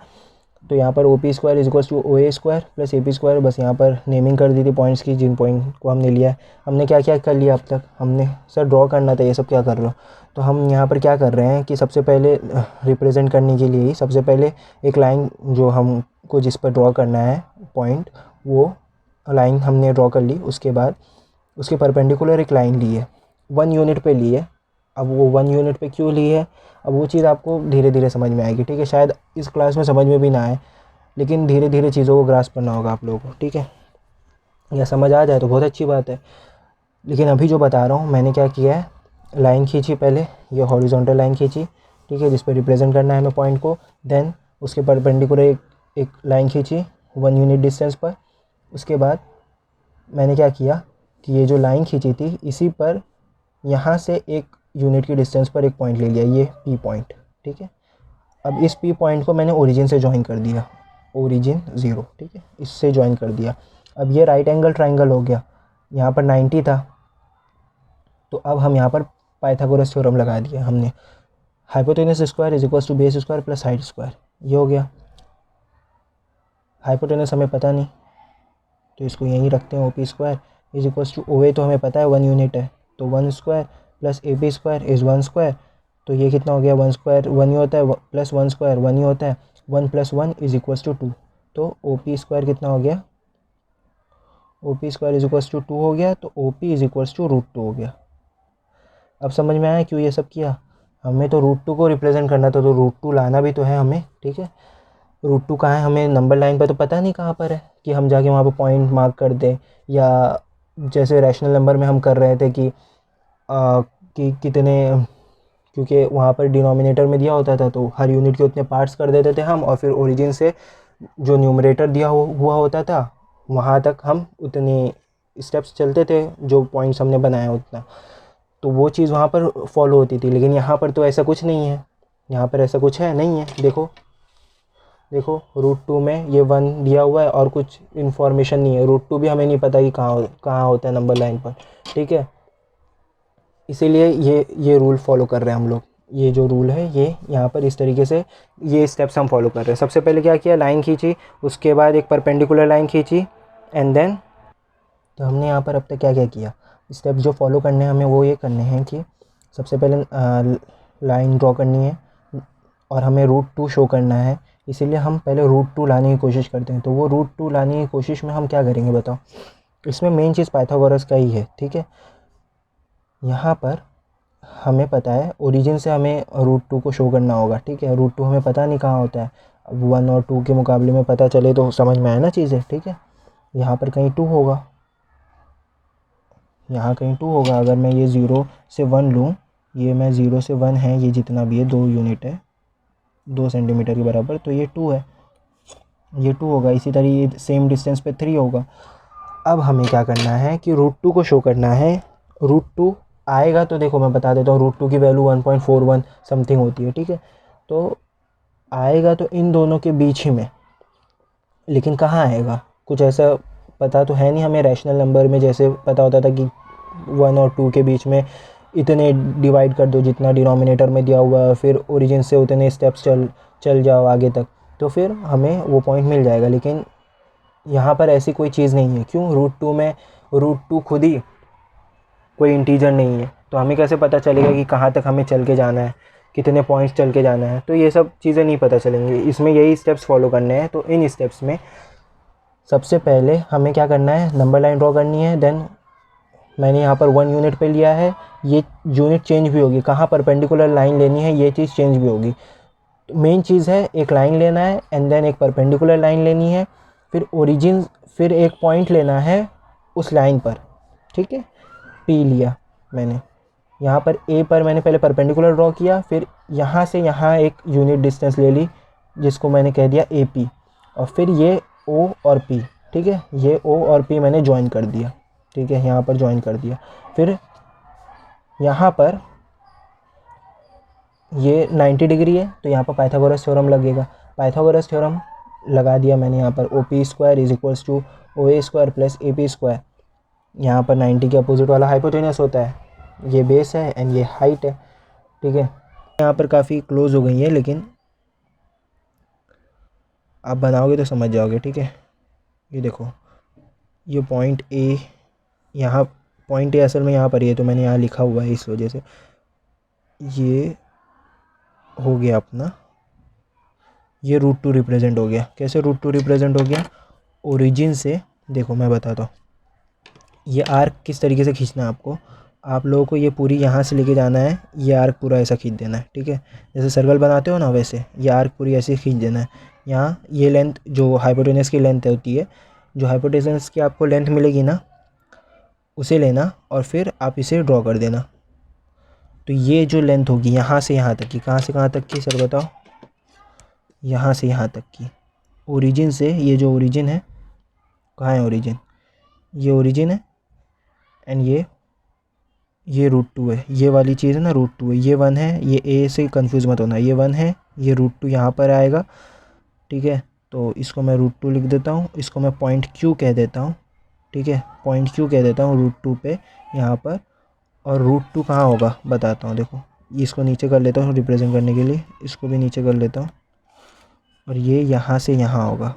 तो यहाँ पर O P square is equals to O A square plus A P square. बस यहाँ पर नेमिंग कर दी थी पॉइंट्स की, जिन पॉइंट को हमने लिया है। हमने क्या क्या कर लिया अब तक, हमने सर ड्रॉ करना था, ये सब क्या कर रहे हो। तो हम यहाँ पर क्या कर रहे हैं कि सबसे पहले रिप्रेजेंट करने के लिए ही सबसे पहले एक लाइन जो हमको जिस पर ड्रॉ करना है पॉइंट, वो लाइन हमने ड्रॉ कर ली। उसके बाद उसके परपेंडिकुलर एक लाइन ली है, 1 यूनिट पे ली है। अब वो 1 यूनिट पे क्यों ली है, अब वो चीज़ आपको धीरे धीरे समझ में आएगी, ठीक है। शायद इस क्लास में समझ में भी ना आए, लेकिन धीरे धीरे चीज़ों को ग्रास्प करना होगा आप लोगों को, ठीक है। या समझ आ जाए तो बहुत अच्छी बात है। लेकिन अभी जो बता रहा हूँ, मैंने क्या किया है, लाइन खींची पहले, ये हॉरिजॉन्टल लाइन खींची, ठीक है, जिस पर रिप्रेजेंट करना है हमें पॉइंट को। देन उसके परपेंडिकुलर एक लाइन खींची 1 यूनिट डिस्टेंस पर। उसके बाद मैंने क्या किया कि ये जो लाइन खींची थी, इसी पर यहाँ से 1 यूनिट की डिस्टेंस पर एक पॉइंट ले लिया, ये पी पॉइंट, ठीक है। अब इस पी पॉइंट को मैंने ओरिजिन से ज्वाइन कर दिया, ओरिजिन 0, ठीक है, इससे ज्वाइन कर दिया। अब ये राइट एंगल ट्राइंगल हो गया, यहाँ पर 90 था, तो अब हम यहाँ पर पाइथागोरस थ्योरम लगा दिया हमने। Hypotenuse square is equals to base square plus height square, ये हो गया। हाइपोटेनस हमें पता नहीं, तो इसको यहीं रखते हैं, O P square is equals to O A तो हमें पता है 1 यूनिट है, तो 1 square plus A P square is 1 square. तो ये कितना हो गया, 1 स्क्वायर 1 ही होता है, प्लस 1 स्क्वायर 1 ही होता है, 1 प्लस 1 इज इक्वल्स टू 2। तो ओ पी स्क्वायर कितना हो गया, O P square is equals to 2 हो गया, तो O P is equals to √2 हो गया। अब समझ में आया क्यों ये सब किया, हमें तो √2 को रिप्रेजेंट करना था, तो √2 लाना भी तो है हमें, ठीक है। √2 कहाँ है, हमें नंबर लाइन पर तो पता नहीं कहाँ पर है कि हम जाके वहाँ पर पॉइंट मार्क कर दें, या जैसे रैशनल नंबर में हम कर रहे थे कि कितने, क्योंकि वहाँ पर डिनोमिनेटर में दिया होता था, तो हर यूनिट के उतने पार्ट्स कर देते थे हम, और फिर ओरिजिन से जो न्यूमरेटर दिया हुआ होता था वहाँ तक हम उतने स्टेप्स चलते थे, जो पॉइंट्स हमने बनाया उतना। तो वो चीज़ वहाँ पर फॉलो होती थी, लेकिन यहाँ पर तो ऐसा कुछ नहीं है, यहाँ पर ऐसा कुछ है नहीं है। देखो देखो, √2 में ये 1 दिया हुआ है और कुछ इन्फॉर्मेशन नहीं है, √2 भी हमें नहीं पता कि कहाँ होता है नंबर लाइन पर, ठीक है। इसीलिए ये रूल फॉलो कर रहे हैं हम लोग, ये जो रूल है ये यहाँ पर इस तरीके से ये स्टेप्स हम फॉलो कर रहे हैं। सबसे पहले क्या किया, लाइन खींची, उसके बाद एक परपेंडिकुलर लाइन खींची, एंड देन तो हमने यहाँ पर अब तक क्या क्या किया, स्टेप जो फॉलो करने हैं हमें वो ये करने हैं कि सबसे पहले लाइन ड्रॉ करनी है और हमें √2 शो करना है, इसीलिए हम पहले √2 लाने की कोशिश करते हैं। तो वो √2 लाने की कोशिश में हम क्या करेंगे बताओ, इसमें मेन चीज़ पाइथागोरस का ही है, ठीक है। यहाँ पर हमें पता है ओरिजिन से हमें √2 को शो करना होगा, ठीक है। √2 हमें पता नहीं कहाँ होता है, अब 1 और 2 के मुकाबले में पता चले तो समझ में आए ना चीज़ें, ठीक है। यहाँ पर कहीं 2 होगा, यहाँ कहीं 2 होगा। अगर मैं ये 0 से 1 लूँ, ये मैं 0 से 1 है, ये जितना भी है 2 यूनिट है, 2 सेंटीमीटर के बराबर, तो ये 2 है, ये 2 होगा। इसी तरह ये सेम डिस्टेंस पे 3 होगा। अब हमें क्या करना है कि √2 को शो करना है। √2 आएगा तो देखो मैं बता देता हूँ, √2 की वैल्यू 1.41 समथिंग होती है, ठीक है। तो आएगा तो इन दोनों के बीच ही में, लेकिन कहाँ आएगा कुछ ऐसा पता तो है नहीं हमें। रैशनल नंबर में जैसे पता होता था कि 1 और 2 के बीच में इतने डिवाइड कर दो जितना डिनोमिनेटर में दिया हुआ है, फिर ओरिजिन से उतने स्टेप्स चल जाओ आगे तक, तो फिर हमें वो पॉइंट मिल जाएगा। लेकिन यहाँ पर ऐसी कोई चीज़ नहीं है, क्यों, √2 में √2 खुद ही कोई इंटीजर नहीं है, तो हमें कैसे पता चलेगा कि कहाँ तक हमें चल के जाना है, कितने पॉइंट्स चल के जाना है, तो ये सब चीज़ें नहीं पता चलेंगी। इसमें यही स्टेप्स फॉलो करने हैं। तो इन स्टेप्स में सबसे पहले हमें क्या करना है, नंबर लाइन ड्रॉ करनी है। देन मैंने यहाँ पर 1 यूनिट पे लिया है, ये यूनिट चेंज भी होगी, कहाँ परपेंडिकुलर लाइन लेनी है ये चीज़ चेंज भी होगी। तो मेन चीज़ है एक लाइन लेना है, एंड देन एक परपेंडिकुलर लाइन लेनी है, फिर ओरिजिन, फिर एक पॉइंट लेना है उस लाइन पर, ठीक है। पी लिया मैंने, यहाँ पर ए पर मैंने पहले परपेंडिकुलर ड्रॉ किया, फिर यहाँ से यहाँ एक यूनिट डिस्टेंस ले ली जिसको मैंने कह दिया ए पी, और फिर ये ओ और पी, ठीक है, ये ओ और पी मैंने ज्वाइन कर दिया, ठीक है, यहाँ पर ज्वाइन कर दिया। फिर यहाँ पर ये 90 डिग्री है, तो यहाँ पर पाइथागोरस थ्योरम लगेगा। पाइथागोरस थ्योरम लगा दिया मैंने यहाँ पर, O P square is equals to O A square plus A P square. यहाँ पर 90 के अपोजिट वाला हाइपोटेनस होता है, ये बेस है एंड ये हाइट है, ठीक है। यहाँ पर काफ़ी क्लोज हो गई है, लेकिन आप बनाओगे तो समझ जाओगे, ठीक है। ये देखो, ये पॉइंट ए, यहाँ पॉइंट ए असल में यहाँ पर ही है, तो मैंने यहाँ लिखा हुआ है इस वजह से। ये हो गया अपना, ये रूट टू रिप्रेजेंट हो गया। कैसे रूट टू रिप्रेजेंट हो गया? ओरिजिन से, देखो मैं बताता हूँ, ये आर्क किस तरीके से खींचना है आपको। आप लोगों को ये पूरी यहाँ से लेके जाना है, ये आर्क पूरा ऐसा खींच देना है, ठीक है। जैसे सर्कल बनाते हो ना, वैसे ये आर्क पूरी ऐसे खींच देना है। यहाँ ये लेंथ जो हाइपोटेनस की लेंथ होती है, जो हाइपोटेनस की आपको लेंथ मिलेगी ना, उसे लेना और फिर आप इसे ड्रॉ कर देना। तो ये जो लेंथ होगी यहाँ से यहाँ तक की, कहाँ से कहाँ तक की सर बताओ? यहाँ से यहाँ तक की, ओरिजिन से, ये जो ओरिजिन है, कहाँ है ओरिजिन? ये ओरिजिन है एंड ये रूट टू है। ये वाली चीज़ है ना, रूट टू है, ये 1 है, ये ए से कंफ्यूज मत होना, ये 1 है, ये रूट टू यहाँ पर आएगा, ठीक है। तो इसको मैं रूट टू लिख देता हूँ, इसको मैं पॉइंट क्यू कह देता हूँ, ठीक है। पॉइंट क्यू कह देता हूँ रूट टू पे यहाँ पर। और रूट टू कहाँ होगा बताता हूँ, देखो इसको नीचे कर लेता हूँ रिप्रेजेंट करने के लिए, इसको भी नीचे कर लेता हूँ, और ये यहाँ से यहाँ होगा।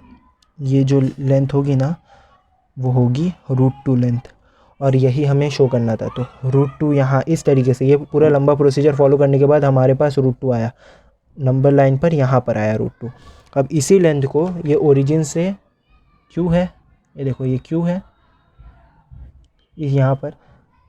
ये जो लेंथ होगी ना, वो होगी रूट टू लेंथ, और यही हमें शो करना था। तो रूट टू यहाँ इस तरीके से, ये पूरा लंबा प्रोसीजर फॉलो करने के बाद हमारे पास रूट टू आया, नंबर लाइन पर यहाँ पर आया रूट टू। अब इसी लेंथ को, ये ओरिजिन से क्यू है, ये देखो ये क्यू है, यहाँ पर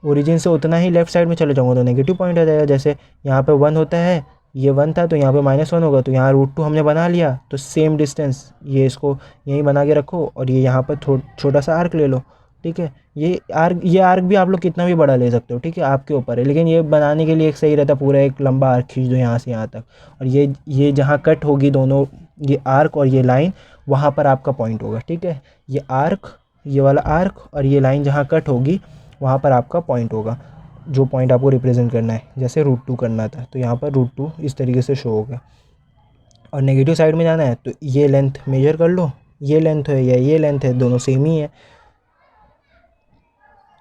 ओरिजिन से उतना ही लेफ्ट साइड में चले जाऊँगा तो नेगेटिव पॉइंट आ जाएगा। जैसे यहाँ पे 1 होता है, ये 1 था तो यहाँ पे -1 होगा, तो यहाँ रूट टू हमने बना लिया, तो सेम डिस्टेंस ये इसको यहीं बना के रखो, और ये यहाँ पर छोटा सा आर्क ले लो, ठीक है। ये आर्क भी आप लोग कितना भी बड़ा ले सकते हो, ठीक है, आपके ऊपर है, लेकिन ये बनाने के लिए एक सही रहता, पूरा एक लंबा आर्क खींच दो यहाँ से यहाँ तक, और ये जहाँ कट होगी दोनों, ये आर्क और ये लाइन, वहाँ पर आपका पॉइंट होगा, ठीक है। ये आर्क, ये वाला आर्क और ये लाइन जहाँ कट होगी, वहाँ पर आपका पॉइंट होगा, जो पॉइंट आपको रिप्रेजेंट करना है। जैसे रूट टू करना था, तो यहाँ पर रूट टू इस तरीके से शो होगा। और नेगेटिव साइड में जाना है तो ये लेंथ मेजर कर लो, ये लेंथ है या ये लेंथ है, दोनों सेम ही है।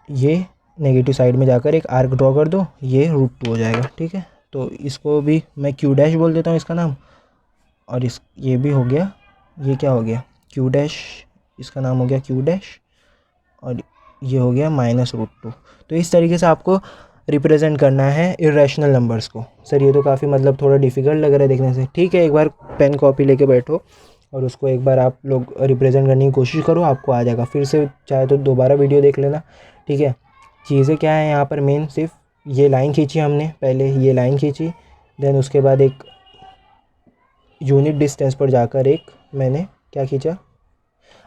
ये नेगेटिव साइड में जाकर एक आर्क ड्रॉ कर दो, ये रूट टू हो जाएगा, ठीक है। तो इसको भी मैं क्यू डैश बोल देता हूँ इसका नाम, और ये भी हो गया, ये क्या हो गया? क्यू डैश, इसका नाम हो गया क्यू डैश, और ये हो गया -√2। तो इस तरीके से आपको रिप्रेजेंट करना है इरेशनल नंबर्स को। सर ये तो काफ़ी मतलब थोड़ा डिफ़िकल्ट लग रहा है देखने से। ठीक है, एक बार पेन कॉपी लेके बैठो और उसको एक बार आप लोग रिप्रेजेंट करने की कोशिश करो, आपको आ जाएगा। फिर से चाहे तो दोबारा वीडियो देख लेना, ठीक है। चीज़ें क्या है यहाँ पर, मेन सिर्फ ये लाइन खींची हमने, पहले ये लाइन खींची, देन उसके बाद एक यूनिट डिस्टेंस पर जाकर एक मैंने क्या खींचा।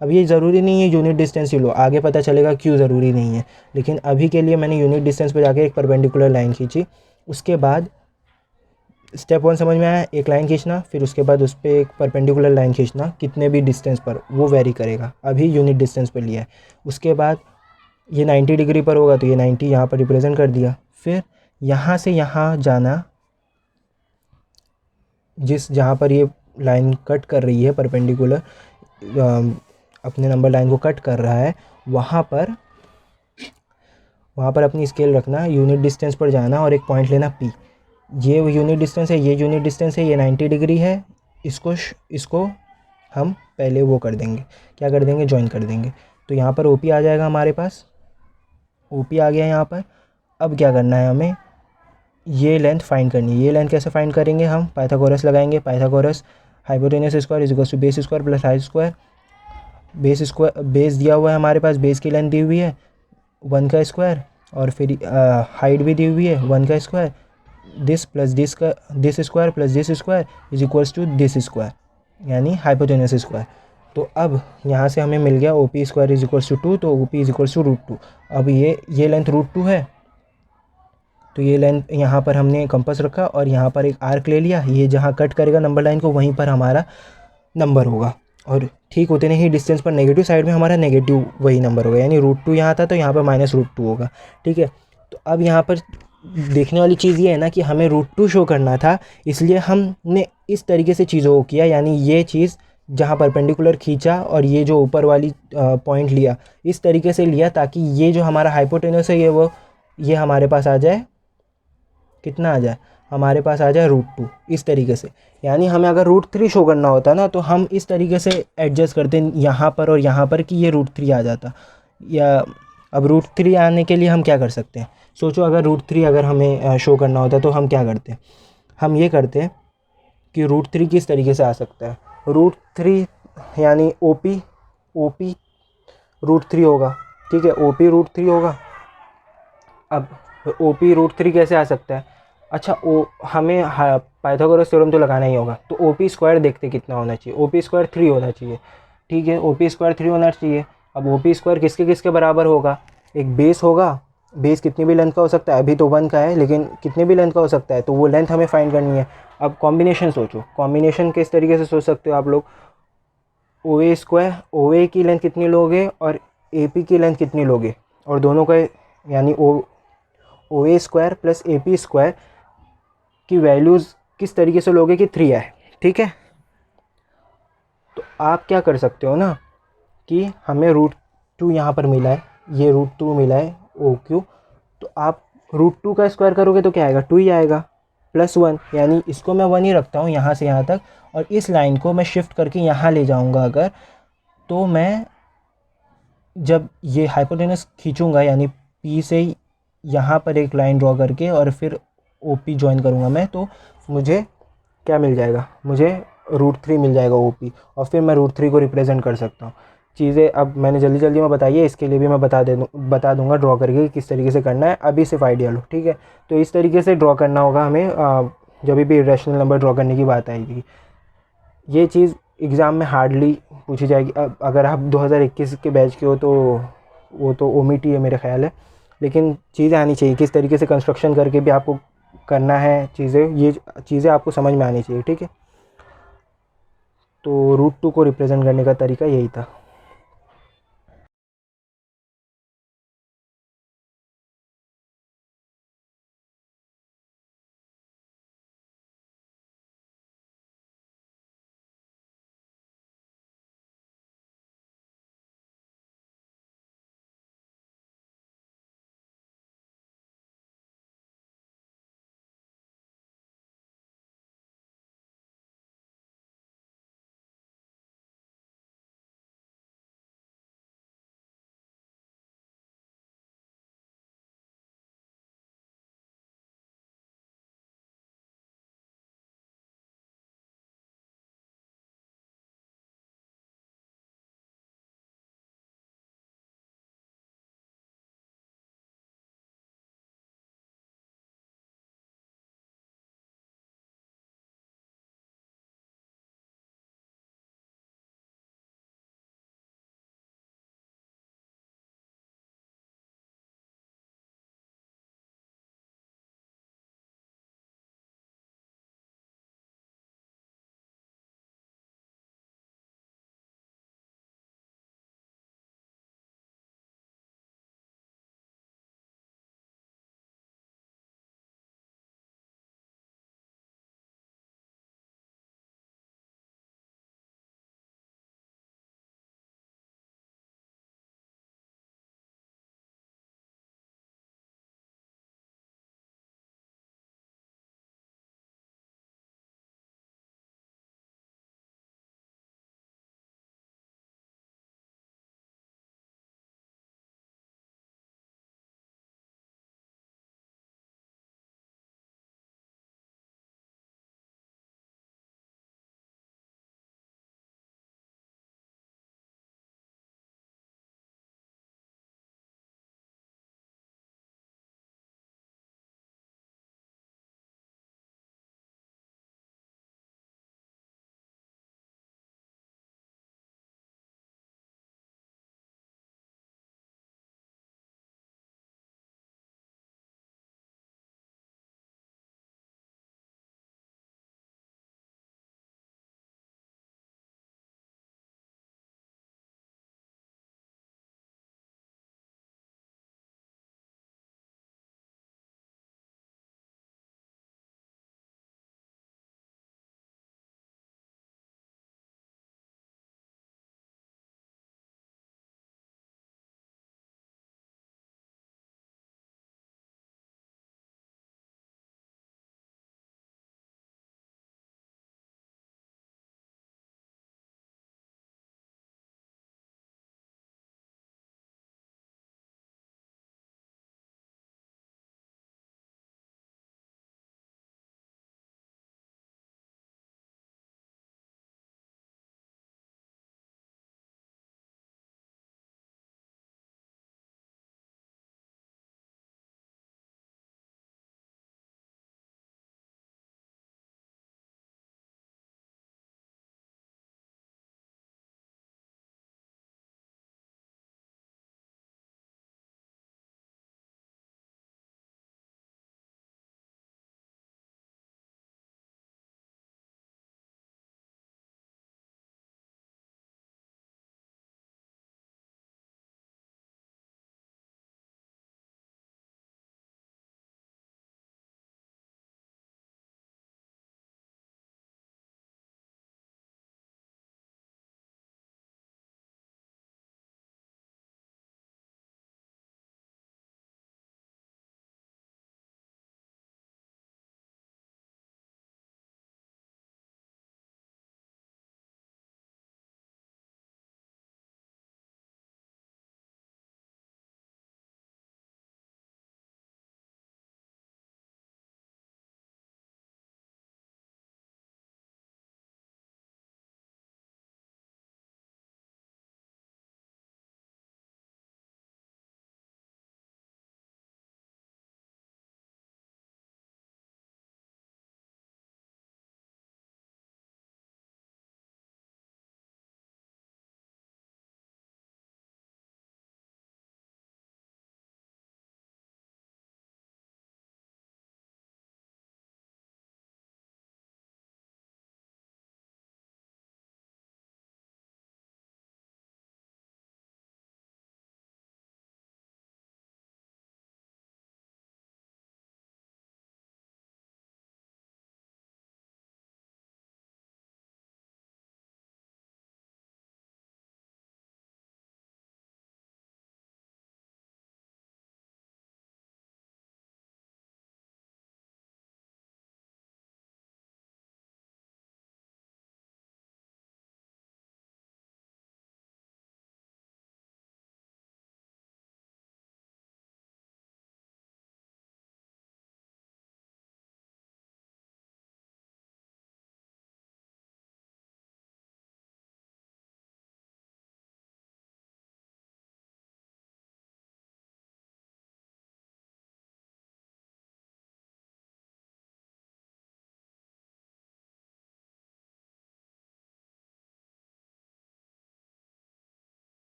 अब ये ज़रूरी नहीं है यूनिट डिस्टेंस ही लो, आगे पता चलेगा क्यों ज़रूरी नहीं है, लेकिन अभी के लिए मैंने यूनिट डिस्टेंस पर जाके एक परपेंडिकुलर लाइन खींची। उसके बाद स्टेप 1 समझ में आया, एक लाइन खींचना, फिर उसके बाद उस पर एक परपेंडिकुलर लाइन खींचना, कितने भी डिस्टेंस पर वो वेरी करेगा, अभी यूनिट डिस्टेंस पर लिया है। उसके बाद ये 90 डिग्री पर होगा तो ये 90 यहाँ पर रिप्रेजेंट कर दिया। फिर यहाँ से यहाँ जाना, जहाँ पर ये लाइन कट कर रही है परपेंडिकुलर, अपने नंबर लाइन को कट कर रहा है, वहाँ पर अपनी स्केल रखना, यूनिट डिस्टेंस पर जाना और एक पॉइंट लेना P। ये यूनिट डिस्टेंस है, ये यूनिट डिस्टेंस है, ये 90 डिग्री है। इसको हम पहले वो कर देंगे, क्या कर देंगे, ज्वाइन कर देंगे। तो यहाँ पर OP आ जाएगा हमारे पास, OP आ गया यहाँ पर। अब क्या करना है हमें, ये लेंथ फाइंड करनी है। ये लेंथ कैसे फाइंड करेंगे, हम पाइथागोरस लगाएंगे। Pythagoras hypotenuse square is equals to base square plus height square. Base दिया हुआ है हमारे पास, बेस की लेंथ दी हुई है 1 का स्क्वायर, और फिर हाइट भी दी हुई है 1 का square. This plus this square plus this square is equals to this square, यानी हाइपोटेनस स्क्वायर। तो अब यहाँ से हमें मिल गया OP square is equals to 2, तो OP इज इक्वल्स टू √2। अब ये लेंथ √2 है, तो ये लेंथ यहाँ पर हमने कंपास रखा और यहाँ पर एक आर्क ले लिया, ये जहाँ कट करेगा नंबर लाइन को वहीं पर हमारा नंबर होगा। और ठीक उतने ही डिस्टेंस पर नेगेटिव साइड में हमारा नेगेटिव वही नंबर होगा, यानी √2 यहाँ था तो यहाँ पर -√2 होगा, ठीक है। तो अब यहाँ पर देखने वाली चीज़ ये है ना कि हमें √2 शो करना था, इसलिए हमने इस तरीके से चीज़ों को किया, यानी ये चीज़ जहाँ परपेंडिकुलर खींचा और ये जो ऊपर वाली पॉइंट लिया, इस तरीके से लिया ताकि ये जो हमारा हाइपोटेनस है ये वो ये हमारे पास आ जाए, कितना आ जाए, हमारे पास आ जाए √2 इस तरीके से। यानी हमें अगर √3 शो करना होता ना तो हम इस तरीके से एडजस्ट करते यहाँ पर और यहाँ पर कि ये √3 आ जाता। या अब √3 आने के लिए हम क्या कर सकते हैं, सोचो अगर √3 अगर हमें शो करना होता तो हम क्या करते हैं, हम ये करते हैं कि √3 किस तरीके से आ सकता है। √3 यानी OP √3 होगा, ठीक है, OP √3 होगा। अब OP √3 कैसे आ सकता है, अच्छा हमें पाइथागोरस थ्योरम तो लगाना ही होगा, तो OP² देखते कितना होना चाहिए, OP² 3 होना चाहिए, ठीक है, OP² 3 होना चाहिए। अब OP² किसके किसके बराबर होगा, एक बेस होगा, बेस कितनी भी लेंथ का हो सकता है, अभी तो 1 का है लेकिन कितनी भी लेंथ का हो सकता है, तो वो लेंथ हमें फाइंड करनी है। अब कॉम्बिनेशन सोचो, कॉम्बिनेशन किस तरीके से सोच सकते हो आप लोग, OA की लेंथ कितनी लोगे और AP की लेंथ कितनी लोगे, और दोनों का यानी OA² प्लस AP² की वैल्यूज़ किस तरीके से लोगे कि 3 आए, ठीक है। तो आप क्या कर सकते हो ना कि हमें √2 यहाँ पर मिला है, ये √2 मिला है OQ, तो आप √2 का स्क्वायर करोगे तो क्या आएगा, 2 ही आएगा +1, यानी इसको मैं 1 ही रखता हूँ यहाँ से यहाँ तक, और इस लाइन को मैं शिफ्ट करके यहाँ ले जाऊँगा अगर, तो मैं जब ये हाइपोटेनस खींचूँगा यानी P से यहाँ पर एक लाइन ड्रॉ करके और फिर OP ज्वाइन करूँगा मैं, तो मुझे क्या मिल जाएगा, मुझे √3 मिल जाएगा OP, और फिर मैं √3 को रिप्रेजेंट कर सकता हूँ। चीज़ें अब मैंने जल्दी जल्दी में बताई है, इसके लिए भी मैं बता दूंगा ड्रॉ करके कि किस तरीके से करना है, अभी सिर्फ आइडिया लो, ठीक है। तो इस तरीके से ड्रॉ करना होगा हमें जब भी इरेशनल नंबर ड्रॉ करने की बात आएगी। ये चीज़ एग्ज़ाम में हार्डली पूछी जाएगी। अब अगर आप 2021 के बैच के हो तो वो तो ओमिटी है मेरे ख्याल है, लेकिन चीज़ें आनी चाहिए, किस तरीके से कंस्ट्रक्शन करके भी आपको करना है चीज़ें, ये चीज़ें आपको समझ में आनी चाहिए, ठीक है। तो √2 को रिप्रेजेंट करने का तरीका यही था।